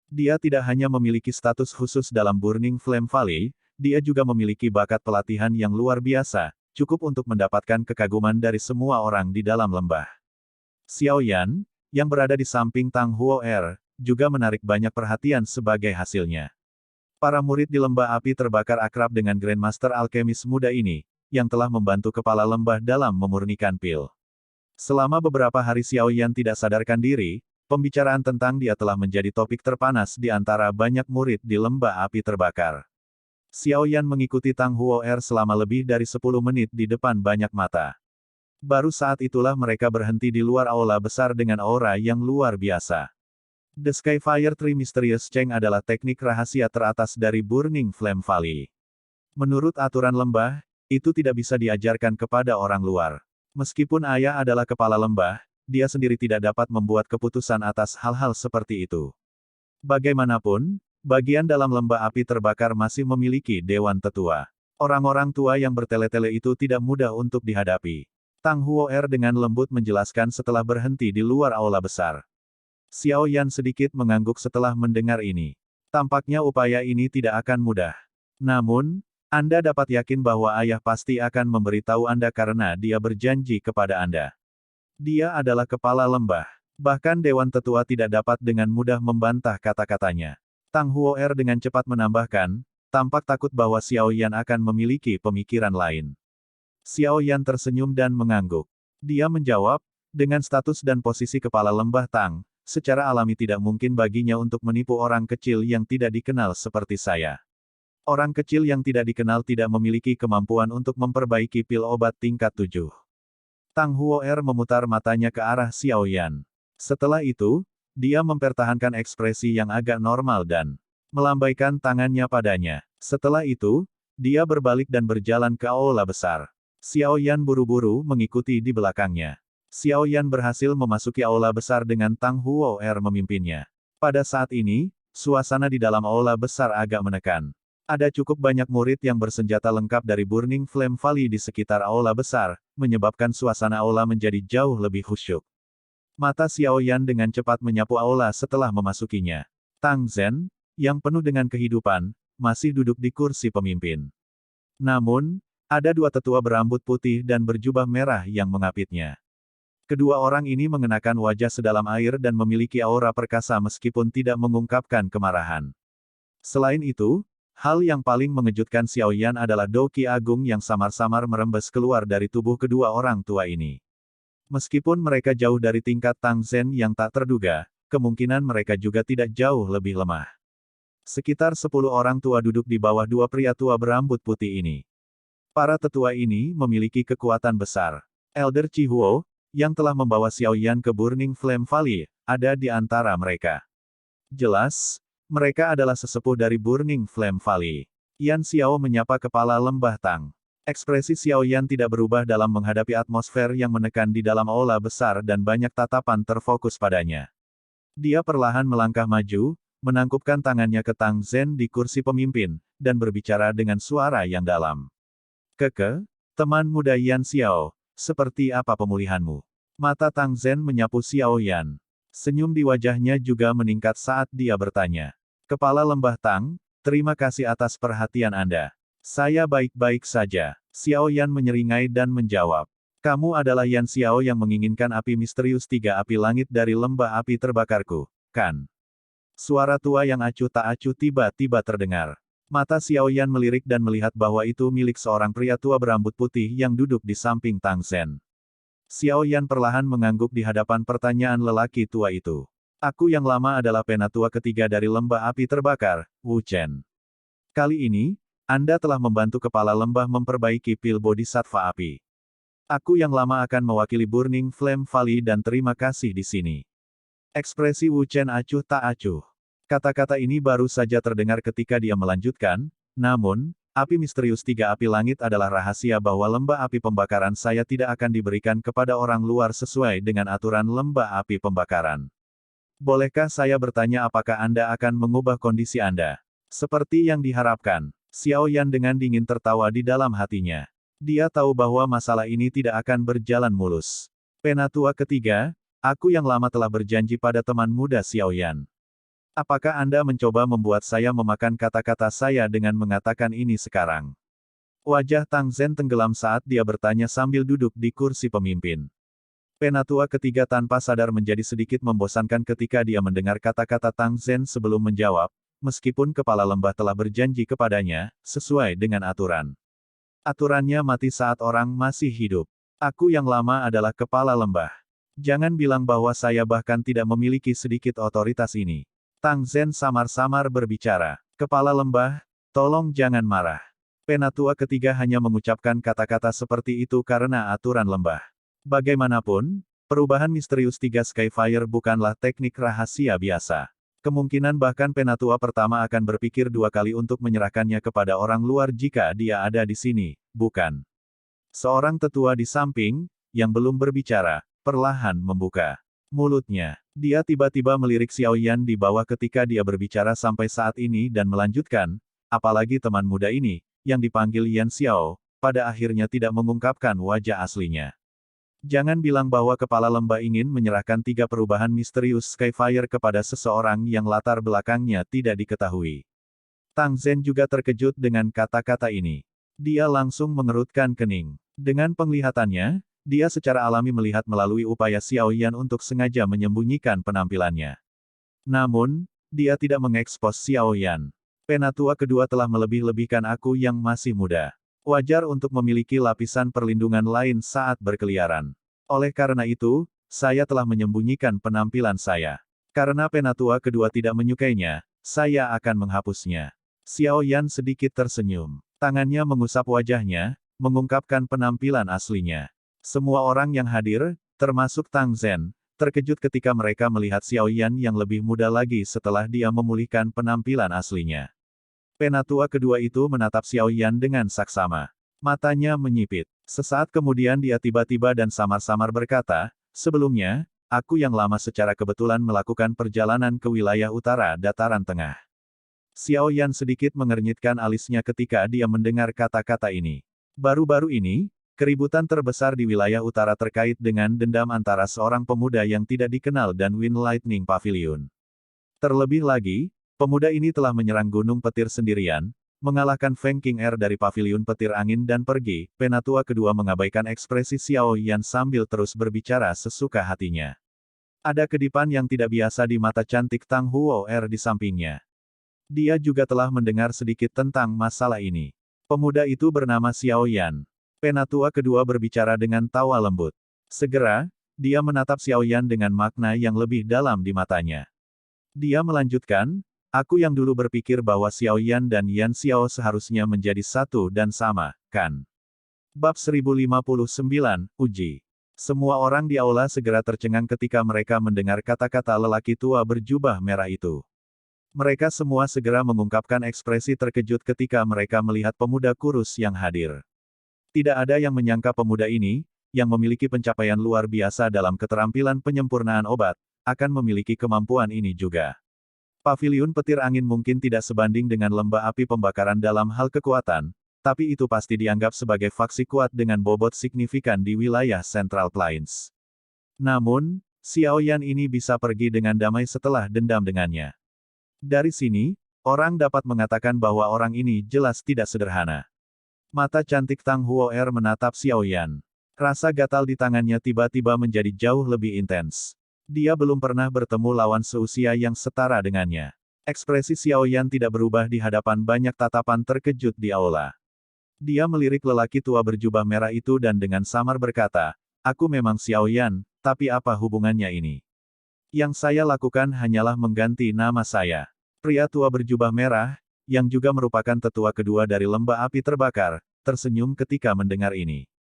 Dia tidak hanya memiliki status khusus dalam Burning Flame Valley, dia juga memiliki bakat pelatihan yang luar biasa, cukup untuk mendapatkan kekaguman dari semua orang di dalam lembah. Xiaoyan, yang berada di samping Tang Huo'er, juga menarik banyak perhatian sebagai hasilnya. Para murid di lembah api terbakar akrab dengan Grandmaster Alkemis muda ini, yang telah membantu kepala lembah dalam memurnikan pil. Selama beberapa hari Xiaoyan tidak sadarkan diri, pembicaraan tentang dia telah menjadi topik terpanas di antara banyak murid di lembah api terbakar. Xiaoyan mengikuti Tang Huo'er selama lebih dari 10 menit di depan banyak mata. Baru saat itulah mereka berhenti di luar aula besar dengan aura yang luar biasa. The Skyfire Tree Mysterious Cheng adalah teknik rahasia teratas dari Burning Flame Valley. Menurut aturan lembah, itu tidak bisa diajarkan kepada orang luar. Meskipun ayah adalah kepala lembah, dia sendiri tidak dapat membuat keputusan atas hal-hal seperti itu. Bagaimanapun, bagian dalam lembah api terbakar masih memiliki dewan tetua. Orang-orang tua yang bertele-tele itu tidak mudah untuk dihadapi. Tang Huo'er dengan lembut menjelaskan setelah berhenti di luar aula besar. Xiao Yan sedikit mengangguk setelah mendengar ini. Tampaknya upaya ini tidak akan mudah. Namun, Anda dapat yakin bahwa ayah pasti akan memberitahu Anda karena dia berjanji kepada Anda. Dia adalah kepala lembah. Bahkan Dewan Tetua tidak dapat dengan mudah membantah kata-katanya. Tang Huo'er dengan cepat menambahkan, tampak takut bahwa Xiao Yan akan memiliki pemikiran lain. Xiao Yan tersenyum dan mengangguk. Dia menjawab, dengan status dan posisi kepala lembah Tang, secara alami tidak mungkin baginya untuk menipu orang kecil yang tidak dikenal seperti saya. Orang kecil yang tidak dikenal tidak memiliki kemampuan untuk memperbaiki pil obat tingkat 7. Tang Huo'er memutar matanya ke arah Xiao Yan. Setelah itu, dia mempertahankan ekspresi yang agak normal dan melambaikan tangannya padanya. Setelah itu, dia berbalik dan berjalan ke aula besar. Xiao Yan buru-buru mengikuti di belakangnya. Xiao Yan berhasil memasuki aula besar dengan Tang Huo'er memimpinnya. Pada saat ini, suasana di dalam aula besar agak menekan. Ada cukup banyak murid yang bersenjata lengkap dari Burning Flame Valley di sekitar aula besar, menyebabkan suasana aula menjadi jauh lebih khusyuk. Mata Xiao Yan dengan cepat menyapu aula setelah memasukinya. Tang Zhen, yang penuh dengan kehidupan, masih duduk di kursi pemimpin. Namun, ada dua tetua berambut putih dan berjubah merah yang mengapitnya. Kedua orang ini mengenakan wajah sedalam air dan memiliki aura perkasa meskipun tidak mengungkapkan kemarahan. Selain itu, hal yang paling mengejutkan Xiao Yan adalah Doqi Agung yang samar-samar merembes keluar dari tubuh kedua orang tua ini. Meskipun mereka jauh dari tingkat Tang Zhen yang tak terduga, kemungkinan mereka juga tidak jauh lebih lemah. Sekitar 10 orang tua duduk di bawah dua pria tua berambut putih ini. Para tetua ini memiliki kekuatan besar. Elder Chi Huo, yang telah membawa Xiao Yan ke Burning Flame Valley, ada di antara mereka. Jelas, mereka adalah sesepuh dari Burning Flame Valley. Yan Xiao menyapa kepala lembah Tang. Ekspresi Xiao Yan tidak berubah dalam menghadapi atmosfer yang menekan di dalam aula besar dan banyak tatapan terfokus padanya. Dia perlahan melangkah maju, menangkupkan tangannya ke Tang Zhen di kursi pemimpin, dan berbicara dengan suara yang dalam. Keke, teman muda Yan Xiao, seperti apa pemulihanmu? Mata Tang Zhen menyapu Xiao Yan. Senyum di wajahnya juga meningkat saat dia bertanya. Kepala lembah Tang, terima kasih atas perhatian Anda. Saya baik-baik saja. Xiao Yan menyeringai dan menjawab. Kamu adalah Yan Xiao yang menginginkan api misterius 3 api langit dari lembah api terbakarku, kan? Suara tua yang acuh tak acuh tiba-tiba terdengar. Mata Xiao Yan melirik dan melihat bahwa itu milik seorang pria tua berambut putih yang duduk di samping Tang Zhen. Xiao Yan perlahan mengangguk di hadapan pertanyaan lelaki tua itu. Aku yang lama adalah penatua ketiga dari lembah api terbakar, Wu Chen. Kali ini, Anda telah membantu kepala lembah memperbaiki pil bodhisattva api. Aku yang lama akan mewakili Burning Flame Valley dan terima kasih di sini. Ekspresi Wu Chen acuh tak acuh. Kata-kata ini baru saja terdengar ketika dia melanjutkan, namun, api misterius 3 api langit adalah rahasia bahwa lembah api pembakaran saya tidak akan diberikan kepada orang luar sesuai dengan aturan lembah api pembakaran. Bolehkah saya bertanya apakah Anda akan mengubah kondisi Anda? Seperti yang diharapkan, Xiao Yan dengan dingin tertawa di dalam hatinya. Dia tahu bahwa masalah ini tidak akan berjalan mulus. Penatua ketiga, aku yang lama telah berjanji pada teman muda Xiao Yan. Apakah Anda mencoba membuat saya memakan kata-kata saya dengan mengatakan ini sekarang? Wajah Tang Zhen tenggelam saat dia bertanya sambil duduk di kursi pemimpin. Penatua ketiga tanpa sadar menjadi sedikit membosankan ketika dia mendengar kata-kata Tang Zhen sebelum menjawab, meskipun kepala lembah telah berjanji kepadanya, sesuai dengan aturan. Aturannya mati saat orang masih hidup. Aku yang lama adalah kepala lembah. Jangan bilang bahwa saya bahkan tidak memiliki sedikit otoritas ini. Tang Zhen samar-samar berbicara. Kepala lembah, tolong jangan marah. Penatua ketiga hanya mengucapkan kata-kata seperti itu karena aturan lembah. Bagaimanapun, Perubahan misterius tiga Skyfire bukanlah teknik rahasia biasa. Kemungkinan bahkan penatua pertama akan berpikir dua kali untuk menyerahkannya kepada orang luar jika dia ada di sini, bukan? Seorang tetua di samping, yang belum berbicara, perlahan membuka mulutnya. Dia tiba-tiba melirik Xiao Yan di bawah ketika dia berbicara sampai saat ini dan melanjutkan, apalagi teman muda ini, yang dipanggil Yan Xiao, pada akhirnya tidak mengungkapkan wajah aslinya. Jangan bilang bahwa kepala lembah ingin menyerahkan tiga perubahan misterius Skyfire kepada seseorang yang latar belakangnya tidak diketahui. Tang Zhen juga terkejut dengan kata-kata ini. Dia langsung mengerutkan kening. Dengan penglihatannya, dia secara alami melihat melalui upaya Xiao Yan untuk sengaja menyembunyikan penampilannya. Namun, dia tidak mengekspos Xiao Yan. Penatua kedua telah melebih-lebihkan aku yang masih muda. Wajar untuk memiliki lapisan perlindungan lain saat berkeliaran. Oleh karena itu, saya telah menyembunyikan penampilan saya. Karena penatua kedua tidak menyukainya, saya akan menghapusnya. Xiao Yan sedikit tersenyum. Tangannya mengusap wajahnya, mengungkapkan penampilan aslinya. Semua orang yang hadir, termasuk Tang Zhen, terkejut ketika mereka melihat Xiao Yan yang lebih muda lagi setelah dia memulihkan penampilan aslinya. Penatua kedua itu menatap Xiao Yan dengan saksama. Matanya menyipit. Sesaat kemudian dia tiba-tiba dan samar-samar berkata, sebelumnya, aku yang lama secara kebetulan melakukan perjalanan ke wilayah utara dataran tengah. Xiao Yan sedikit mengernyitkan alisnya ketika dia mendengar kata-kata ini. Baru-baru ini, keributan terbesar di wilayah utara terkait dengan dendam antara seorang pemuda yang tidak dikenal dan Wind Lightning Pavilion. Terlebih lagi, pemuda ini telah menyerang Gunung Petir sendirian, mengalahkan Feng King Er dari Paviliun Petir Angin dan pergi. Penatua kedua mengabaikan ekspresi Xiao Yan sambil terus berbicara sesuka hatinya. Ada kedipan yang tidak biasa di mata cantik Tang Huo Er di sampingnya. Dia juga telah mendengar sedikit tentang masalah ini. Pemuda itu bernama Xiao Yan. Penatua kedua berbicara dengan tawa lembut. Segera, dia menatap Xiao Yan dengan makna yang lebih dalam di matanya. Dia melanjutkan, aku yang dulu berpikir bahwa Xiao Yan dan Yan Xiao seharusnya menjadi satu dan sama, kan? Bab 1059, Uji. Semua orang di aula segera tercengang ketika mereka mendengar kata-kata lelaki tua berjubah merah itu. Mereka semua segera mengungkapkan ekspresi terkejut ketika mereka melihat pemuda kurus yang hadir. Tidak ada yang menyangka pemuda ini, yang memiliki pencapaian luar biasa dalam keterampilan penyempurnaan obat, akan memiliki kemampuan ini juga. Paviliun Petir Angin mungkin tidak sebanding dengan lembah api pembakaran dalam hal kekuatan, tapi itu pasti dianggap sebagai faksi kuat dengan bobot signifikan di wilayah Central Plains. Namun, Xiao Yan ini bisa pergi dengan damai setelah dendam dengannya. Dari sini, orang dapat mengatakan bahwa orang ini jelas tidak sederhana. Mata cantik Tang Huo Er menatap Xiao Yan. Rasa gatal di tangannya tiba-tiba menjadi jauh lebih intens. Dia belum pernah bertemu lawan seusia yang setara dengannya. Ekspresi Xiao Yan tidak berubah di hadapan banyak tatapan terkejut di aula. Dia melirik lelaki tua berjubah merah itu dan dengan samar berkata, aku memang Xiao Yan, tapi apa hubungannya ini? Yang saya lakukan hanyalah mengganti nama saya. Pria tua berjubah merah, yang juga merupakan tetua kedua dari lembah api terbakar, tersenyum ketika mendengar ini.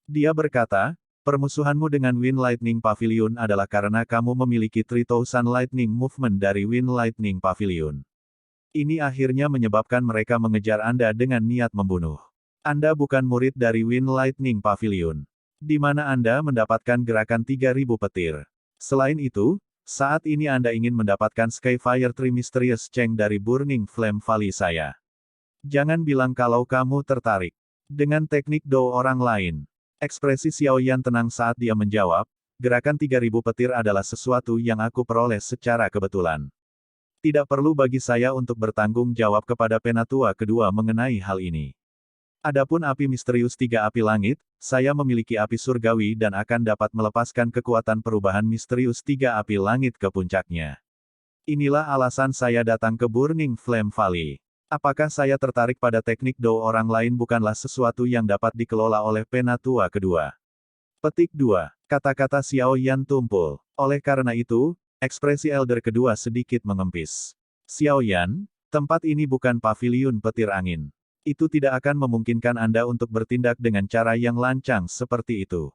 Dia berkata, permusuhanmu dengan Wind Lightning Pavilion adalah karena kamu memiliki 3000 Lightning Movement dari Wind Lightning Pavilion. Ini akhirnya menyebabkan mereka mengejar Anda dengan niat membunuh. Anda bukan murid dari Wind Lightning Pavilion. Di mana Anda mendapatkan gerakan 3000 petir. Selain itu, saat ini Anda ingin mendapatkan Skyfire Tree Mysterious Cheng dari Burning Flame Valley saya. Jangan bilang kalau kamu tertarik dengan teknik Do orang lain. Ekspresi Xiao Yan tenang saat dia menjawab, gerakan 3000 petir adalah sesuatu yang aku peroleh secara kebetulan. Tidak perlu bagi saya untuk bertanggung jawab kepada penatua kedua mengenai hal ini. Adapun api misterius tiga api langit, saya memiliki api surgawi dan akan dapat melepaskan kekuatan perubahan misterius tiga api langit ke puncaknya. Inilah alasan saya datang ke Burning Flame Valley. Apakah saya tertarik pada teknik Do orang lain bukanlah sesuatu yang dapat dikelola oleh penatua kedua. Petik 2. Kata-kata Xiao Yan tumpul. Oleh karena itu, ekspresi elder kedua sedikit mengempis. Xiao Yan, tempat ini bukan paviliun petir angin. Itu tidak akan memungkinkan Anda untuk bertindak dengan cara yang lancang seperti itu.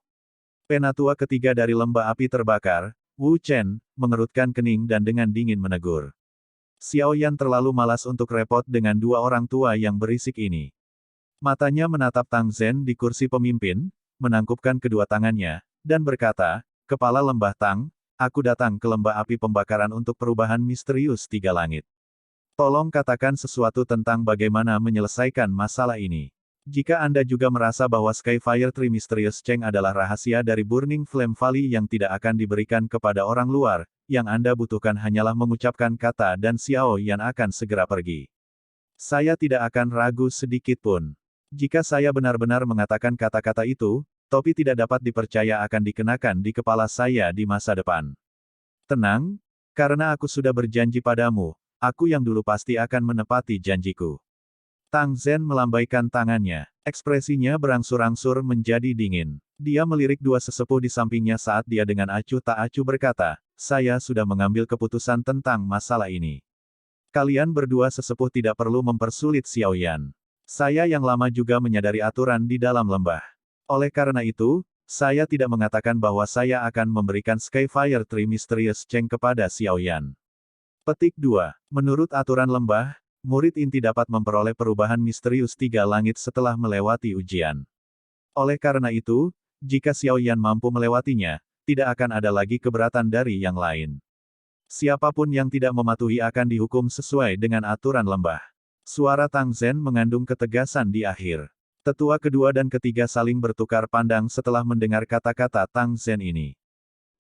Penatua ketiga dari lembah api terbakar, Wu Chen, mengerutkan kening dan dengan dingin menegur. Xiao Yan terlalu malas untuk repot dengan dua orang tua yang berisik ini. Matanya menatap Tang Zhen di kursi pemimpin, menangkupkan kedua tangannya, dan berkata, Kepala Lembah Tang, aku datang ke lembah api pembakaran untuk perubahan misterius tiga langit. Tolong katakan sesuatu tentang bagaimana menyelesaikan masalah ini. Jika Anda juga merasa bahwa Skyfire Tree Mysterious Cheng adalah rahasia dari Burning Flame Valley yang tidak akan diberikan kepada orang luar, yang Anda butuhkan hanyalah mengucapkan kata dan Xiao Yan akan segera pergi. Saya tidak akan ragu sedikit pun. Jika saya benar-benar mengatakan kata-kata itu, topi tidak dapat dipercaya akan dikenakan di kepala saya di masa depan. Tenang, karena aku sudah berjanji padamu, aku yang dulu pasti akan menepati janjiku. Tang Zhen melambaikan tangannya. Ekspresinya berangsur-angsur menjadi dingin. Dia melirik dua sesepuh di sampingnya saat dia dengan acuh tak acuh berkata, saya sudah mengambil keputusan tentang masalah ini. Kalian berdua sesepuh tidak perlu mempersulit Xiao Yan. Saya yang lama juga menyadari aturan di dalam lembah. Oleh karena itu, saya tidak mengatakan bahwa saya akan memberikan Skyfire Tree Mysterious Cheng kepada Xiao Yan. Petik 2. Menurut aturan lembah, murid inti dapat memperoleh perubahan misterius tiga langit setelah melewati ujian. Oleh karena itu, jika Xiao Yan mampu melewatinya, tidak akan ada lagi keberatan dari yang lain. Siapapun yang tidak mematuhi akan dihukum sesuai dengan aturan lembah. Suara Tang Zhen mengandung ketegasan di akhir. Tetua kedua dan ketiga saling bertukar pandang setelah mendengar kata-kata Tang Zhen ini.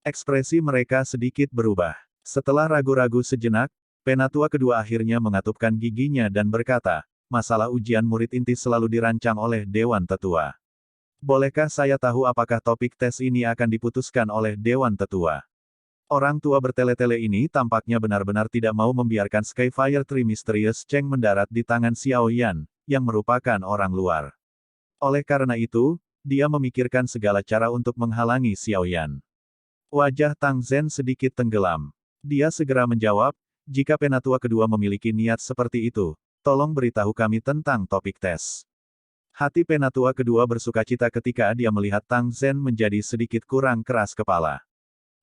Ekspresi mereka sedikit berubah. Setelah ragu-ragu sejenak, Penatua kedua akhirnya mengatupkan giginya dan berkata, masalah ujian murid inti selalu dirancang oleh Dewan Tetua. Bolehkah saya tahu apakah topik tes ini akan diputuskan oleh Dewan Tetua? Orang tua bertele-tele ini tampaknya benar-benar tidak mau membiarkan Skyfire Tree Mysterious Cheng mendarat di tangan Xiao Yan, yang merupakan orang luar. Oleh karena itu, dia memikirkan segala cara untuk menghalangi Xiao Yan. Wajah Tang Zhen sedikit tenggelam. Dia segera menjawab, jika Penatua kedua memiliki niat seperti itu, tolong beritahu kami tentang topik tes. Hati Penatua kedua bersukacita ketika dia melihat Tang Zhen menjadi sedikit kurang keras kepala.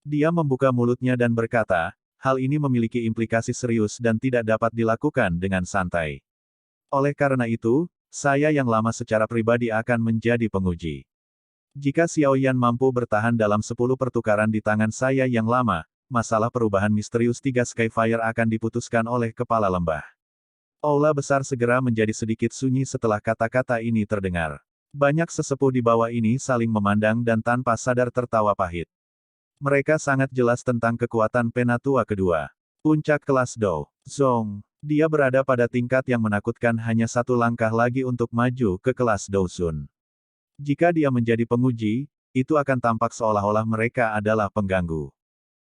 Dia membuka mulutnya dan berkata, hal ini memiliki implikasi serius dan tidak dapat dilakukan dengan santai. Oleh karena itu, saya yang lama secara pribadi akan menjadi penguji. Jika Xiao Yan mampu bertahan dalam 10 pertukaran di tangan saya yang lama, masalah perubahan misterius tiga Skyfire akan diputuskan oleh kepala lembah. Aula besar segera menjadi sedikit sunyi setelah kata-kata ini terdengar. Banyak sesepuh di bawah ini saling memandang dan tanpa sadar tertawa pahit. Mereka sangat jelas tentang kekuatan Penatua kedua. Puncak kelas Dou Zong. Dia berada pada tingkat yang menakutkan hanya satu langkah lagi untuk maju ke kelas Dou Sun. Jika dia menjadi penguji, itu akan tampak seolah-olah mereka adalah pengganggu.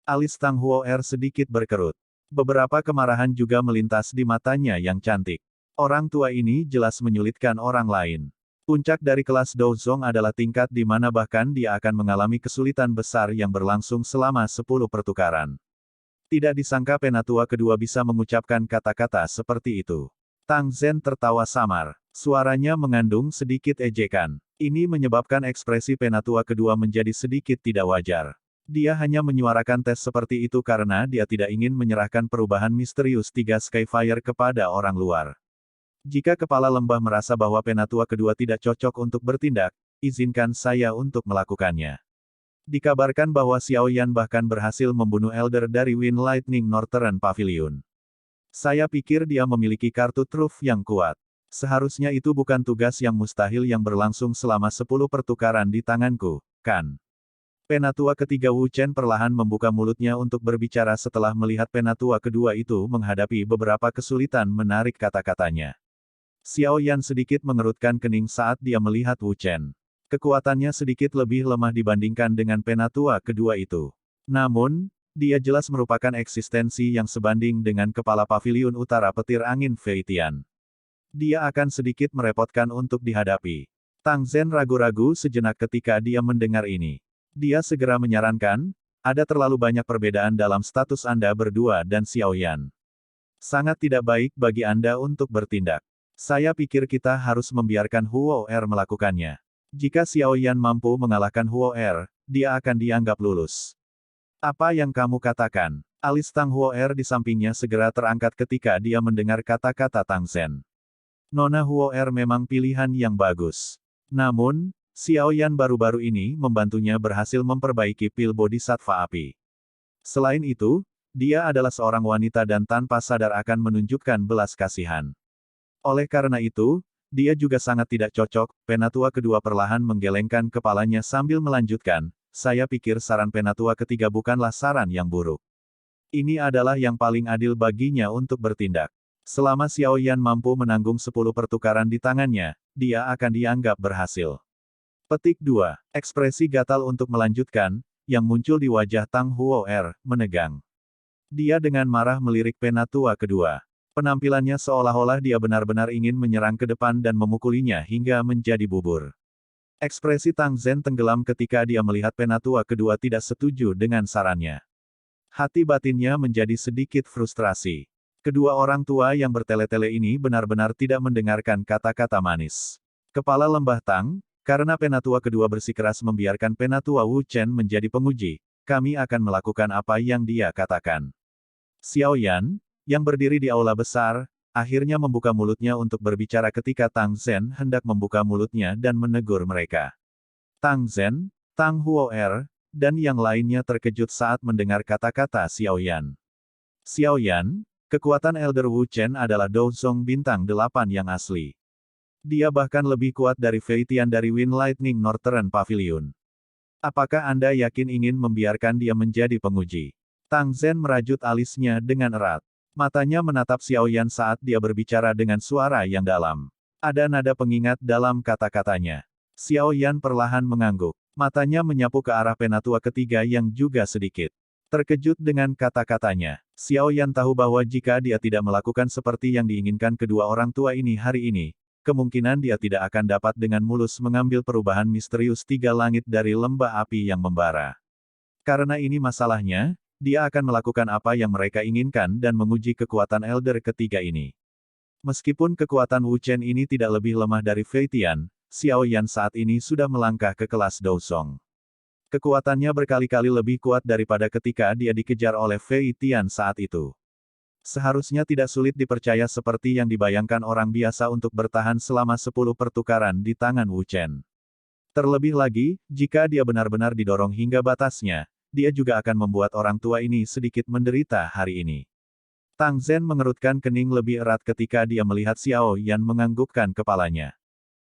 Alis Tang Huo'er sedikit berkerut. Beberapa kemarahan juga melintas di matanya yang cantik. Orang tua ini jelas menyulitkan orang lain. Puncak dari kelas Dou Zong adalah tingkat di mana bahkan dia akan mengalami kesulitan besar yang berlangsung selama 10 pertukaran. Tidak disangka Penatua kedua bisa mengucapkan kata-kata seperti itu. Tang Zhen tertawa samar. Suaranya mengandung sedikit ejekan. Ini menyebabkan ekspresi Penatua kedua menjadi sedikit tidak wajar. Dia hanya menyuarakan tes seperti itu karena dia tidak ingin menyerahkan perubahan misterius tiga Skyfire kepada orang luar. Jika kepala lembah merasa bahwa Penatua kedua tidak cocok untuk bertindak, izinkan saya untuk melakukannya. Dikabarkan bahwa Xiao Yan bahkan berhasil membunuh Elder dari Wind Lightning Northern Pavilion. Saya pikir dia memiliki kartu truf yang kuat. Seharusnya itu bukan tugas yang mustahil yang berlangsung selama 10 pertukaran di tanganku, kan? Penatua ketiga Wu Chen perlahan membuka mulutnya untuk berbicara setelah melihat Penatua kedua itu menghadapi beberapa kesulitan menarik kata-katanya. Xiao Yan sedikit mengerutkan kening saat dia melihat Wu Chen. Kekuatannya sedikit lebih lemah dibandingkan dengan Penatua kedua itu. Namun, dia jelas merupakan eksistensi yang sebanding dengan kepala paviliun utara petir angin Feitian. Dia akan sedikit merepotkan untuk dihadapi. Tang Zhen ragu-ragu sejenak ketika dia mendengar ini. Dia segera menyarankan, ada terlalu banyak perbedaan dalam status Anda berdua dan Xiao Yan. Sangat tidak baik bagi Anda untuk bertindak. Saya pikir kita harus membiarkan Huo Er melakukannya. Jika Xiao Yan mampu mengalahkan Huo Er, dia akan dianggap lulus. Apa yang kamu katakan? Alis Tang Huo Er di sampingnya segera terangkat ketika dia mendengar kata-kata Tang Zhen. Nona Huo Er memang pilihan yang bagus. Namun, Xiao Yan baru-baru ini membantunya berhasil memperbaiki pil bodhisattva api. Selain itu, dia adalah seorang wanita dan tanpa sadar akan menunjukkan belas kasihan. Oleh karena itu, dia juga sangat tidak cocok. Penatua kedua perlahan menggelengkan kepalanya sambil melanjutkan, saya pikir saran penatua ketiga bukanlah saran yang buruk. Ini adalah yang paling adil baginya untuk bertindak. Selama Xiao Yan mampu menanggung 10 pertukaran di tangannya, dia akan dianggap berhasil. Petik 2. Ekspresi gatal untuk melanjutkan, yang muncul di wajah Tang Huo Er, menegang. Dia dengan marah melirik penatua kedua. Penampilannya seolah-olah dia benar-benar ingin menyerang ke depan dan memukulinya hingga menjadi bubur. Ekspresi Tang Zhen tenggelam ketika dia melihat penatua kedua tidak setuju dengan sarannya. Hati batinnya menjadi sedikit frustrasi. Kedua orang tua yang bertele-tele ini benar-benar tidak mendengarkan kata-kata manis. Kepala lembah Tang, karena penatua kedua bersikeras membiarkan penatua Wu Chen menjadi penguji, kami akan melakukan apa yang dia katakan. Xiao Yan, yang berdiri di aula besar, akhirnya membuka mulutnya untuk berbicara ketika Tang Zhen hendak membuka mulutnya dan menegur mereka. Tang Zhen, Tang Huo Er, dan yang lainnya terkejut saat mendengar kata-kata Xiao Yan. Xiao Yan, kekuatan Elder Wu Chen adalah Douzong bintang 8 yang asli. Dia bahkan lebih kuat dari Fei Tian dari Wind Lightning Northern Pavilion. Apakah Anda yakin ingin membiarkan dia menjadi penguji? Tang Zhen merajut alisnya dengan erat. Matanya menatap Xiao Yan saat dia berbicara dengan suara yang dalam. Ada nada pengingat dalam kata-katanya. Xiao Yan perlahan mengangguk. Matanya menyapu ke arah penatua ketiga yang juga sedikit terkejut dengan kata-katanya. Xiao Yan tahu bahwa jika dia tidak melakukan seperti yang diinginkan kedua orang tua ini hari ini, kemungkinan dia tidak akan dapat dengan mulus mengambil perubahan misterius tiga langit dari lembah api yang membara. Karena ini masalahnya, dia akan melakukan apa yang mereka inginkan dan menguji kekuatan Elder ketiga ini. Meskipun kekuatan Wu Chen ini tidak lebih lemah dari Fei Tian, Xiao Yan saat ini sudah melangkah ke kelas Douzong. Kekuatannya berkali-kali lebih kuat daripada ketika dia dikejar oleh Fei Tian saat itu. Seharusnya tidak sulit dipercaya seperti yang dibayangkan orang biasa untuk bertahan selama 10 pertukaran di tangan Wu Chen. Terlebih lagi, jika dia benar-benar didorong hingga batasnya, dia juga akan membuat orang tua ini sedikit menderita hari ini. Tang Zhen mengerutkan kening lebih erat ketika dia melihat Xiao Yan menganggukkan kepalanya.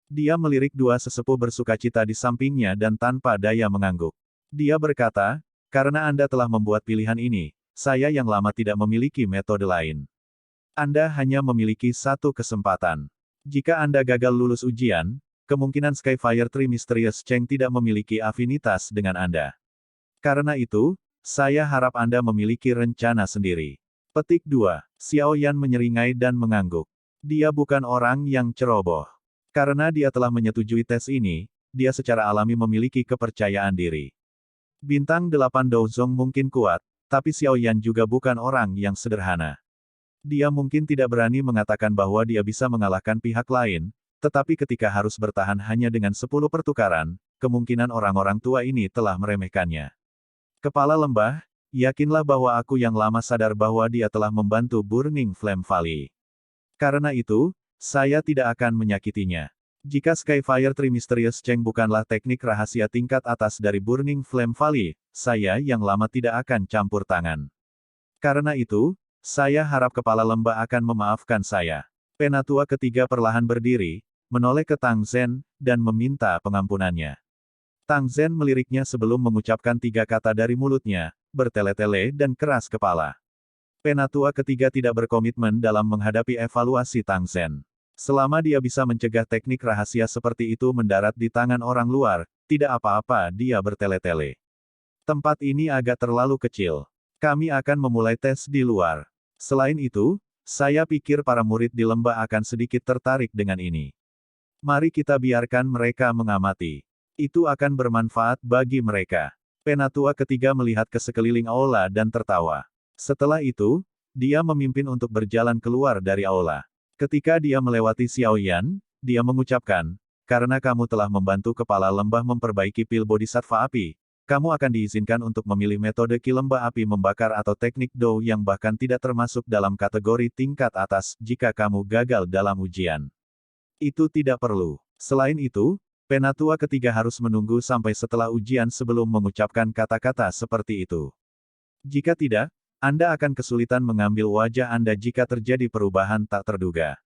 Dia melirik dua sesepuh bersukacita di sampingnya dan tanpa daya mengangguk. Dia berkata, karena Anda telah membuat pilihan ini, saya yang lama tidak memiliki metode lain. Anda hanya memiliki satu kesempatan. Jika Anda gagal lulus ujian, kemungkinan Skyfire Tree Mysterious Cheng tidak memiliki afinitas dengan Anda. Karena itu, saya harap Anda memiliki rencana sendiri. Petik 2. Xiao Yan menyeringai dan mengangguk. Dia bukan orang yang ceroboh. Karena dia telah menyetujui tes ini, dia secara alami memiliki kepercayaan diri. Bintang 8 Douzong mungkin kuat, tapi Xiao Yan juga bukan orang yang sederhana. Dia mungkin tidak berani mengatakan bahwa dia bisa mengalahkan pihak lain, tetapi ketika harus bertahan hanya dengan 10 pertukaran, kemungkinan orang-orang tua ini telah meremehkannya. Kepala lembah, yakinlah bahwa aku yang lama sadar bahwa dia telah membantu Burning Flame Valley. Karena itu, saya tidak akan menyakitinya. Jika Skyfire Tree Mysterious Cheng bukanlah teknik rahasia tingkat atas dari Burning Flame Valley, saya yang lama tidak akan campur tangan. Karena itu, saya harap kepala lembah akan memaafkan saya. Penatua ketiga perlahan berdiri, menoleh ke Tang Zhen, dan meminta pengampunannya. Tang Zhen meliriknya sebelum mengucapkan 3 kata dari mulutnya, bertele-tele dan keras kepala. Penatua ketiga tidak berkomitmen dalam menghadapi evaluasi Tang Zhen. Selama dia bisa mencegah teknik rahasia seperti itu mendarat di tangan orang luar, tidak apa-apa dia bertele-tele. Tempat ini agak terlalu kecil. Kami akan memulai tes di luar. Selain itu, saya pikir para murid di lembah akan sedikit tertarik dengan ini. Mari kita biarkan mereka mengamati. Itu akan bermanfaat bagi mereka. Penatua ketiga melihat ke sekeliling aula dan tertawa. Setelah itu, dia memimpin untuk berjalan keluar dari aula. Ketika dia melewati Xiao Yan, dia mengucapkan, karena kamu telah membantu kepala lembah memperbaiki pil bodhisattva api, kamu akan diizinkan untuk memilih metode ki lembah api membakar atau teknik Dou yang bahkan tidak termasuk dalam kategori tingkat atas jika kamu gagal dalam ujian. Itu tidak perlu. Selain itu, penatua ketiga harus menunggu sampai setelah ujian sebelum mengucapkan kata-kata seperti itu. Jika tidak, Anda akan kesulitan mengambil wajah Anda jika terjadi perubahan tak terduga.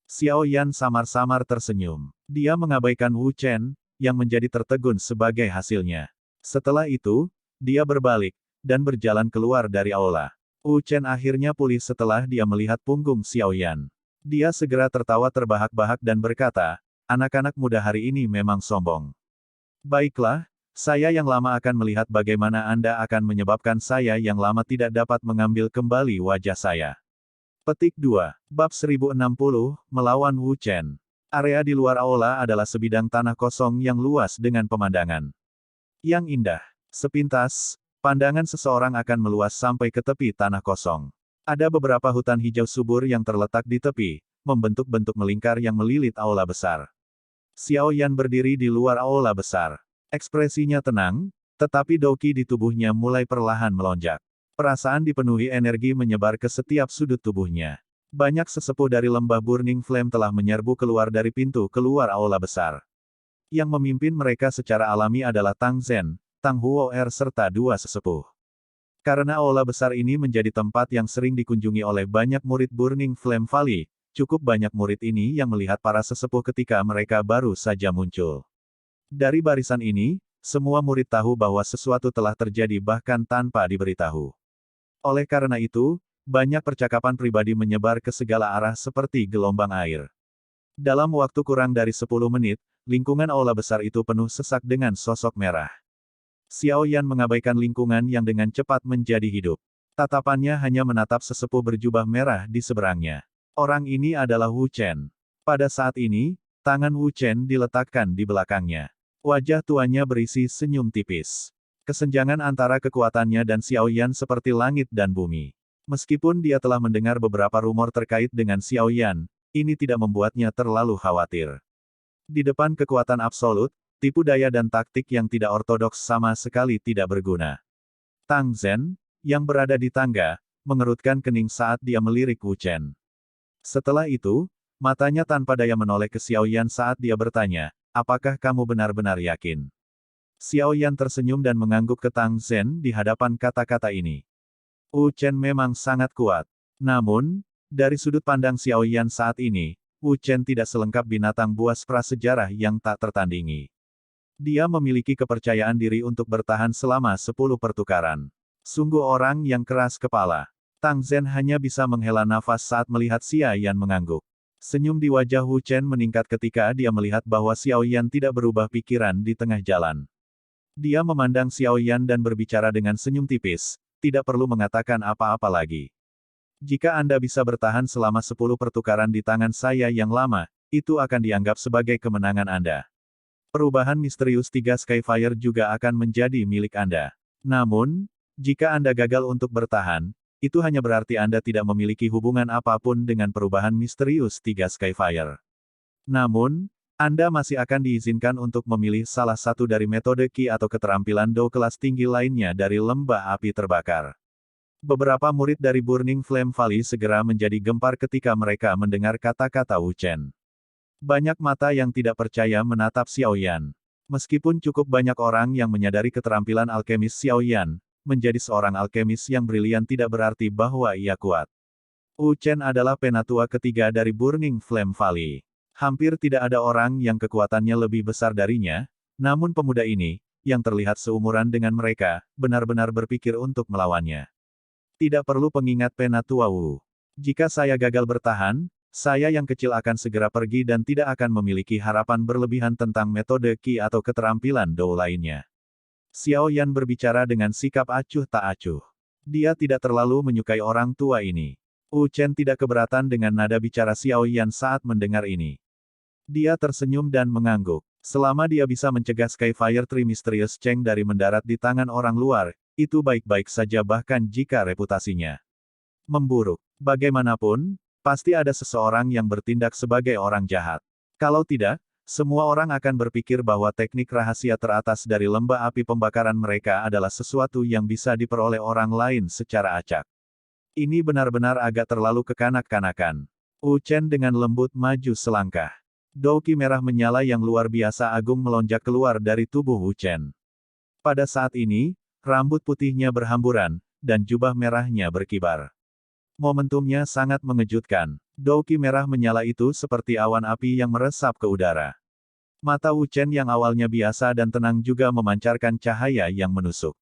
Xiao Yan samar-samar tersenyum. Dia mengabaikan Wu Chen, yang menjadi tertegun sebagai hasilnya. Setelah itu, dia berbalik, dan berjalan keluar dari aula. Wu Chen akhirnya pulih setelah dia melihat punggung Xiao Yan. Dia segera tertawa terbahak-bahak dan berkata, anak-anak muda hari ini memang sombong. Baiklah, saya yang lama akan melihat bagaimana Anda akan menyebabkan saya yang lama tidak dapat mengambil kembali wajah saya. Petik 2. Bab 1060, melawan Wu Chen. Area di luar aula adalah sebidang tanah kosong yang luas dengan pemandangan yang indah. Sepintas, pandangan seseorang akan meluas sampai ke tepi tanah kosong. Ada beberapa hutan hijau subur yang terletak di tepi, membentuk bentuk melingkar yang melilit aula besar. Xiao Yan berdiri di luar aula besar. Ekspresinya tenang, tetapi doki di tubuhnya mulai perlahan melonjak. Perasaan dipenuhi energi menyebar ke setiap sudut tubuhnya. Banyak sesepuh dari lembah Burning Flame telah menyerbu keluar dari pintu keluar aula besar. Yang memimpin mereka secara alami adalah Tang Zhen, Tang Huo serta dua sesepuh. Karena aula besar ini menjadi tempat yang sering dikunjungi oleh banyak murid Burning Flame Valley, cukup banyak murid ini yang melihat para sesepuh ketika mereka baru saja muncul. Dari barisan ini, semua murid tahu bahwa sesuatu telah terjadi bahkan tanpa diberitahu. Oleh karena itu, banyak percakapan pribadi menyebar ke segala arah seperti gelombang air. Dalam waktu kurang dari 10 menit, lingkungan aula besar itu penuh sesak dengan sosok merah. Xiao Yan mengabaikan lingkungan yang dengan cepat menjadi hidup. Tatapannya hanya menatap sesepuh berjubah merah di seberangnya. Orang ini adalah Wu Chen. Pada saat ini, tangan Wu Chen diletakkan di belakangnya. Wajah tuanya berisi senyum tipis. Kesenjangan antara kekuatannya dan Xiao Yan seperti langit dan bumi. Meskipun dia telah mendengar beberapa rumor terkait dengan Xiao Yan, ini tidak membuatnya terlalu khawatir. Di depan kekuatan absolut, tipu daya dan taktik yang tidak ortodoks sama sekali tidak berguna. Tang Zhen, yang berada di tangga, mengerutkan kening saat dia melirik Wu Chen. Setelah itu, matanya tanpa daya menoleh ke Xiao Yan saat dia bertanya, apakah kamu benar-benar yakin? Xiao Yan tersenyum dan mengangguk ke Tang Zhen di hadapan kata-kata ini. Wu Chen memang sangat kuat. Namun, dari sudut pandang Xiao Yan saat ini, Wu Chen tidak selengkap binatang buas prasejarah yang tak tertandingi. Dia memiliki kepercayaan diri untuk bertahan selama 10 pertukaran. Sungguh orang yang keras kepala. Tang Zhen hanya bisa menghela nafas saat melihat Xiao Yan mengangguk. Senyum di wajah Wu Chen meningkat ketika dia melihat bahwa Xiao Yan tidak berubah pikiran di tengah jalan. Dia memandang Xiao Yan dan berbicara dengan senyum tipis, tidak perlu mengatakan apa-apa lagi. Jika Anda bisa bertahan selama 10 pertukaran di tangan saya yang lama, itu akan dianggap sebagai kemenangan Anda. Perubahan misterius 3 Skyfire juga akan menjadi milik Anda. Namun, jika Anda gagal untuk bertahan, itu hanya berarti Anda tidak memiliki hubungan apapun dengan perubahan misterius 3 Skyfire. Namun, Anda masih akan diizinkan untuk memilih salah satu dari metode Ki atau keterampilan Dou kelas tinggi lainnya dari lembah api terbakar. Beberapa murid dari Burning Flame Valley segera menjadi gempar ketika mereka mendengar kata-kata Wu Chen. Banyak mata yang tidak percaya menatap Xiao Yan. Meskipun cukup banyak orang yang menyadari keterampilan alkemis Xiao Yan, menjadi seorang alkemis yang brilian tidak berarti bahwa ia kuat. Wu Chen adalah penatua ketiga dari Burning Flame Valley. Hampir tidak ada orang yang kekuatannya lebih besar darinya, namun pemuda ini, yang terlihat seumuran dengan mereka, benar-benar berpikir untuk melawannya. Tidak perlu pengingat penatua Wu. Jika saya gagal bertahan, saya yang kecil akan segera pergi dan tidak akan memiliki harapan berlebihan tentang metode Ki atau keterampilan Dou lainnya. Xiao Yan berbicara dengan sikap acuh tak acuh. Dia tidak terlalu menyukai orang tua ini. Wu Chen tidak keberatan dengan nada bicara Xiao Yan saat mendengar ini. Dia tersenyum dan mengangguk. Selama dia bisa mencegah Skyfire Tree Mysterious Cheng dari mendarat di tangan orang luar, itu baik-baik saja bahkan jika reputasinya memburuk. Bagaimanapun, pasti ada seseorang yang bertindak sebagai orang jahat. Kalau tidak, Semua orang akan berpikir bahwa teknik rahasia teratas dari lembah api pembakaran mereka adalah sesuatu yang bisa diperoleh orang lain secara acak. Ini benar-benar agak terlalu kekanak-kanakan. Wu Chen dengan lembut maju selangkah. Douki merah menyala yang luar biasa agung melonjak keluar dari tubuh Wu Chen. Pada saat ini, rambut putihnya berhamburan, dan jubah merahnya berkibar. Momentumnya sangat mengejutkan. Douki merah menyala itu seperti awan api yang meresap ke udara. Mata Wu Chen yang awalnya biasa dan tenang juga memancarkan cahaya yang menusuk.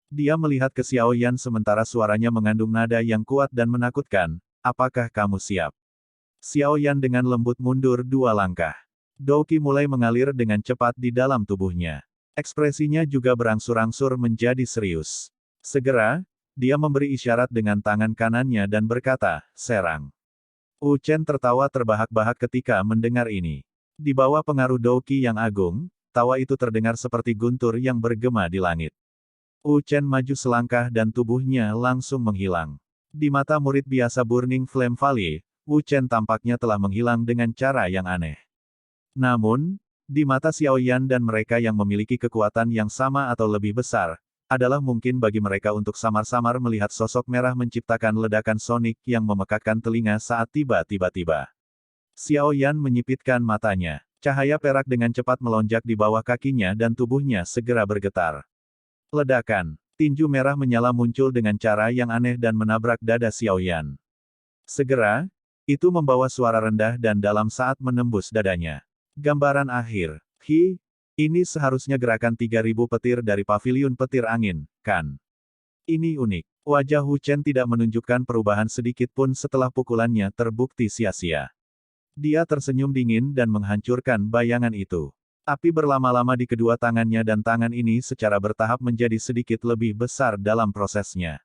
Dia melihat ke Xiao Yan sementara suaranya mengandung nada yang kuat dan menakutkan, apakah kamu siap? Xiao Yan dengan lembut mundur 2 langkah. Douki mulai mengalir dengan cepat di dalam tubuhnya. Ekspresinya juga berangsur-angsur menjadi serius. Segera, dia memberi isyarat dengan tangan kanannya dan berkata, serang. Wu Chen tertawa terbahak-bahak ketika mendengar ini. Di bawah pengaruh Douki yang agung, tawa itu terdengar seperti guntur yang bergema di langit. Wu Chen maju selangkah dan tubuhnya langsung menghilang. Di mata murid biasa Burning Flame Valley, Wu Chen tampaknya telah menghilang dengan cara yang aneh. Namun, di mata Xiao Yan dan mereka yang memiliki kekuatan yang sama atau lebih besar, adalah mungkin bagi mereka untuk samar-samar melihat sosok merah menciptakan ledakan sonik yang memekakkan telinga saat tiba-tiba. Xiao Yan menyipitkan matanya. Cahaya perak dengan cepat melonjak di bawah kakinya dan tubuhnya segera bergetar. Ledakan. Tinju merah menyala muncul dengan cara yang aneh dan menabrak dada Xiao Yan. Segera, itu membawa suara rendah dan dalam saat menembus dadanya. Gambaran akhir. Ini seharusnya gerakan 3000 petir dari paviliun petir angin, kan? Ini unik. Wajah Wu Chen tidak menunjukkan perubahan sedikit pun setelah pukulannya terbukti sia-sia. Dia tersenyum dingin dan menghancurkan bayangan itu. Api berlama-lama di kedua tangannya dan tangan ini secara bertahap menjadi sedikit lebih besar dalam prosesnya.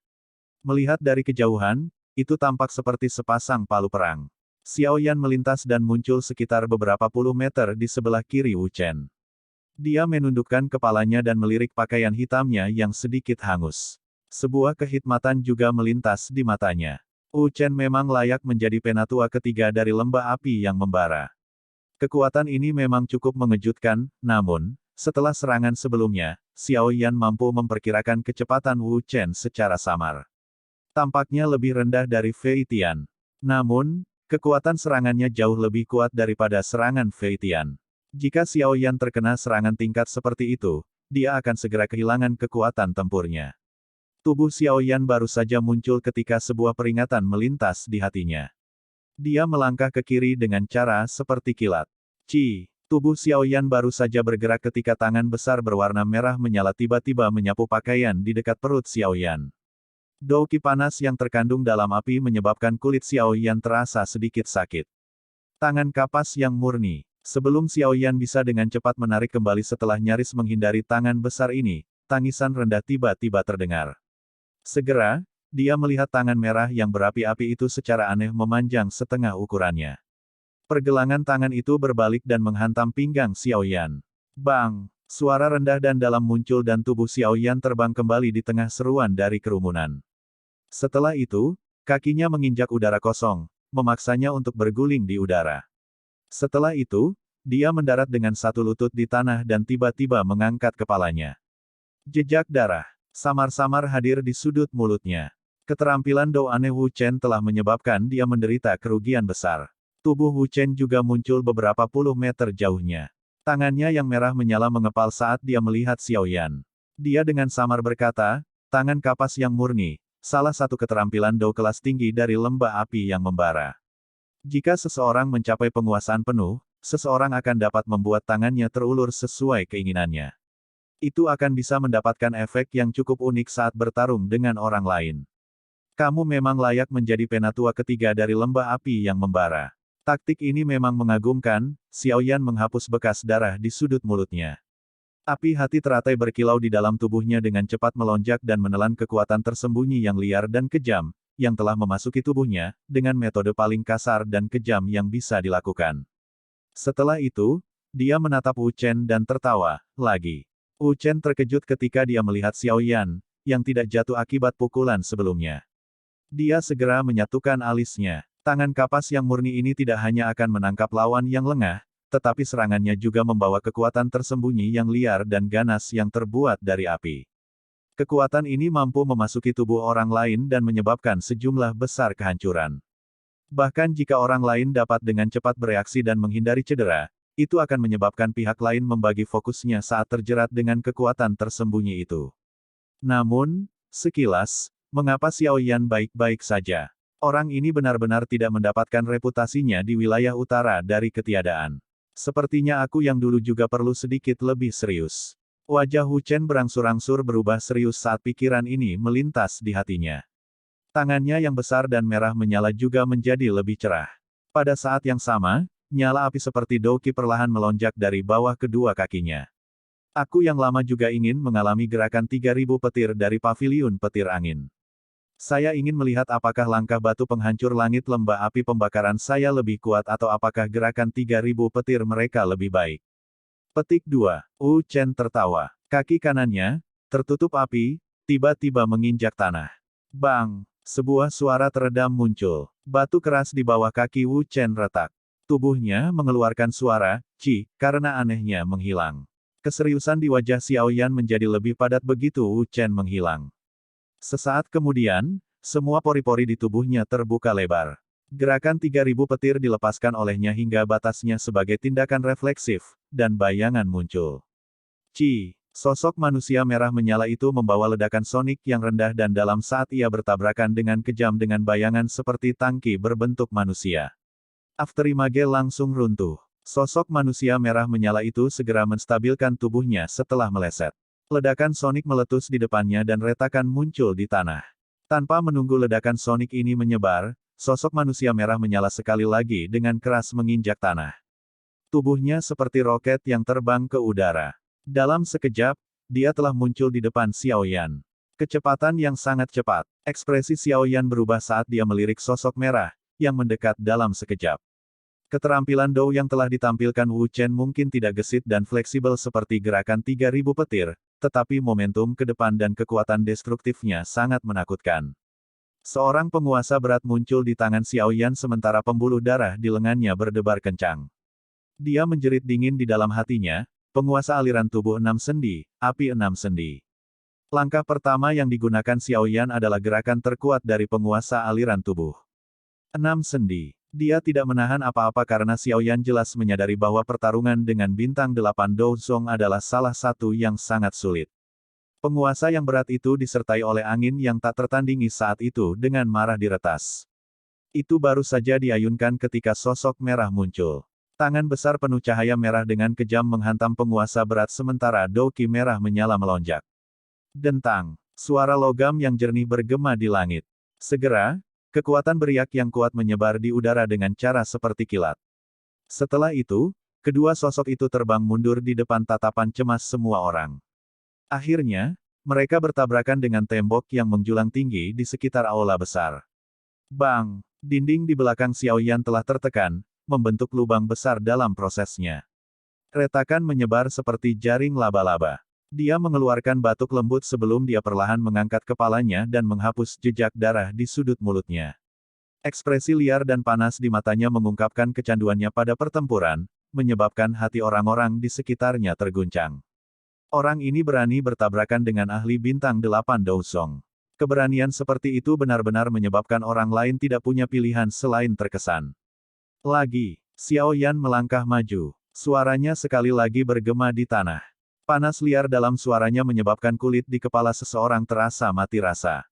Melihat dari kejauhan, itu tampak seperti sepasang palu perang. Xiao Yan melintas dan muncul sekitar beberapa puluh meter di sebelah kiri Wu Chen. Dia menundukkan kepalanya dan melirik pakaian hitamnya yang sedikit hangus. Sebuah kehikmatan juga melintas di matanya. Wu Chen memang layak menjadi penatua ketiga dari lembah api yang membara. Kekuatan ini memang cukup mengejutkan, namun, setelah serangan sebelumnya, Xiao Yan mampu memperkirakan kecepatan Wu Chen secara samar. Tampaknya lebih rendah dari Fei Tian. Namun, kekuatan serangannya jauh lebih kuat daripada serangan Fei Tian. Jika Xiao Yan terkena serangan tingkat seperti itu, dia akan segera kehilangan kekuatan tempurnya. Tubuh Xiao Yan baru saja muncul ketika sebuah peringatan melintas di hatinya. Dia melangkah ke kiri dengan cara seperti kilat. Tubuh Xiao Yan baru saja bergerak ketika tangan besar berwarna merah menyala tiba-tiba menyapu pakaian di dekat perut Xiao Yan. Douki panas yang terkandung dalam api menyebabkan kulit Xiao Yan terasa sedikit sakit. Tangan kapas yang murni. Sebelum Xiao Yan bisa dengan cepat menarik kembali setelah nyaris menghindari tangan besar ini, tangisan rendah tiba-tiba terdengar. Segera, dia melihat tangan merah yang berapi-api itu secara aneh memanjang setengah ukurannya. Pergelangan tangan itu berbalik dan menghantam pinggang Xiao Yan. Bang! Suara rendah dan dalam muncul dan tubuh Xiao Yan terbang kembali di tengah seruan dari kerumunan. Setelah itu, kakinya menginjak udara kosong, memaksanya untuk berguling di udara. Setelah itu, dia mendarat dengan satu lutut di tanah dan tiba-tiba mengangkat kepalanya. Jejak darah. Samar-samar hadir di sudut mulutnya. Keterampilan Dou aneh Wu Chen telah menyebabkan dia menderita kerugian besar. Tubuh Wu Chen juga muncul beberapa puluh meter jauhnya. Tangannya yang merah menyala mengepal saat dia melihat Xiao Yan. Dia dengan samar berkata, tangan kapas yang murni, salah satu keterampilan Dou kelas tinggi dari lembah api yang membara. Jika seseorang mencapai penguasaan penuh, seseorang akan dapat membuat tangannya terulur sesuai keinginannya. Itu akan bisa mendapatkan efek yang cukup unik saat bertarung dengan orang lain. Kamu memang layak menjadi penatua ketiga dari lembah api yang membara. Taktik ini memang mengagumkan. Xiao Yan menghapus bekas darah di sudut mulutnya. Api hati teratai berkilau di dalam tubuhnya dengan cepat melonjak dan menelan kekuatan tersembunyi yang liar dan kejam, yang telah memasuki tubuhnya, dengan metode paling kasar dan kejam yang bisa dilakukan. Setelah itu, dia menatap Wu Chen dan tertawa, lagi. Wu Chen terkejut ketika dia melihat Xiao Yan, yang tidak jatuh akibat pukulan sebelumnya. Dia segera menyatukan alisnya. Tangan kapas yang murni ini tidak hanya akan menangkap lawan yang lengah, tetapi serangannya juga membawa kekuatan tersembunyi yang liar dan ganas yang terbuat dari api. Kekuatan ini mampu memasuki tubuh orang lain dan menyebabkan sejumlah besar kehancuran. Bahkan jika orang lain dapat dengan cepat bereaksi dan menghindari cedera, itu akan menyebabkan pihak lain membagi fokusnya saat terjerat dengan kekuatan tersembunyi itu. Namun, sekilas, mengapa Xiao Yan baik-baik saja? Orang ini benar-benar tidak mendapatkan reputasinya di wilayah utara dari ketiadaan. Sepertinya aku yang dulu juga perlu sedikit lebih serius. Wajah Hu Chen berangsur-angsur berubah serius saat pikiran ini melintas di hatinya. Tangannya yang besar dan merah menyala juga menjadi lebih cerah. Pada saat yang sama, nyala api seperti Douki perlahan melonjak dari bawah kedua kakinya. Aku yang lama juga ingin mengalami gerakan 3000 petir dari paviliun petir angin. Saya ingin melihat apakah langkah batu penghancur langit lembah api pembakaran saya lebih kuat atau apakah gerakan 3000 petir mereka lebih baik. Petik 2. Wu Chen tertawa. Kaki kanannya, tertutup api, tiba-tiba menginjak tanah. Bang! Sebuah suara teredam muncul. Batu keras di bawah kaki Wu Chen retak. Tubuhnya mengeluarkan suara, "Ci", karena anehnya menghilang. Keseriusan di wajah Xiao Yan menjadi lebih padat begitu Wu Chen menghilang. Sesaat kemudian, semua pori-pori di tubuhnya terbuka lebar. Gerakan 3000 petir dilepaskan olehnya hingga batasnya sebagai tindakan refleksif, dan bayangan muncul. Ci, sosok manusia merah menyala itu membawa ledakan sonik yang rendah dan dalam saat ia bertabrakan dengan kejam dengan bayangan seperti tangki berbentuk manusia. Afterimage langsung runtuh. Sosok manusia merah menyala itu segera menstabilkan tubuhnya setelah meleset. Ledakan sonik meletus di depannya dan retakan muncul di tanah. Tanpa menunggu ledakan sonik ini menyebar, sosok manusia merah menyala sekali lagi dengan keras menginjak tanah. Tubuhnya seperti roket yang terbang ke udara. Dalam sekejap, dia telah muncul di depan Xiao Yan. Kecepatan yang sangat cepat. Ekspresi Xiao Yan berubah saat dia melirik sosok merah, yang mendekat dalam sekejap. Keterampilan Dou yang telah ditampilkan Wu Chen mungkin tidak gesit dan fleksibel seperti gerakan 3000 petir, tetapi momentum ke depan dan kekuatan destruktifnya sangat menakutkan. Seorang penguasa berat muncul di tangan Xiao Yan sementara pembuluh darah di lengannya berdebar kencang. Dia menjerit dingin di dalam hatinya, penguasa aliran tubuh 6 sendi, api 6 sendi. Langkah pertama yang digunakan Xiao Yan adalah gerakan terkuat dari penguasa aliran tubuh. 6 sendi. Dia tidak menahan apa-apa karena Xiao Yan jelas menyadari bahwa pertarungan dengan bintang 8 Dou Zong adalah salah satu yang sangat sulit. Penguasa yang berat itu disertai oleh angin yang tak tertandingi saat itu dengan marah diretas. Itu baru saja diayunkan ketika sosok merah muncul. Tangan besar penuh cahaya merah dengan kejam menghantam penguasa berat sementara Douki merah menyala melonjak. Dentang. Suara logam yang jernih bergema di langit. Segera, kekuatan beriak yang kuat menyebar di udara dengan cara seperti kilat. Setelah itu, kedua sosok itu terbang mundur di depan tatapan cemas semua orang. Akhirnya, mereka bertabrakan dengan tembok yang menjulang tinggi di sekitar aula besar. Bang! Dinding di belakang Xiao Yan telah tertekan, membentuk lubang besar dalam prosesnya. Retakan menyebar seperti jaring laba-laba. Dia mengeluarkan batuk lembut sebelum dia perlahan mengangkat kepalanya dan menghapus jejak darah di sudut mulutnya. Ekspresi liar dan panas di matanya mengungkapkan kecanduannya pada pertempuran, menyebabkan hati orang-orang di sekitarnya terguncang. Orang ini berani bertabrakan dengan ahli bintang 8 Dou Zong. Keberanian seperti itu benar-benar menyebabkan orang lain tidak punya pilihan selain terkesan. Lagi, Xiao Yan melangkah maju. Suaranya sekali lagi bergema di tanah. Panas liar dalam suaranya menyebabkan kulit di kepala seseorang terasa mati rasa.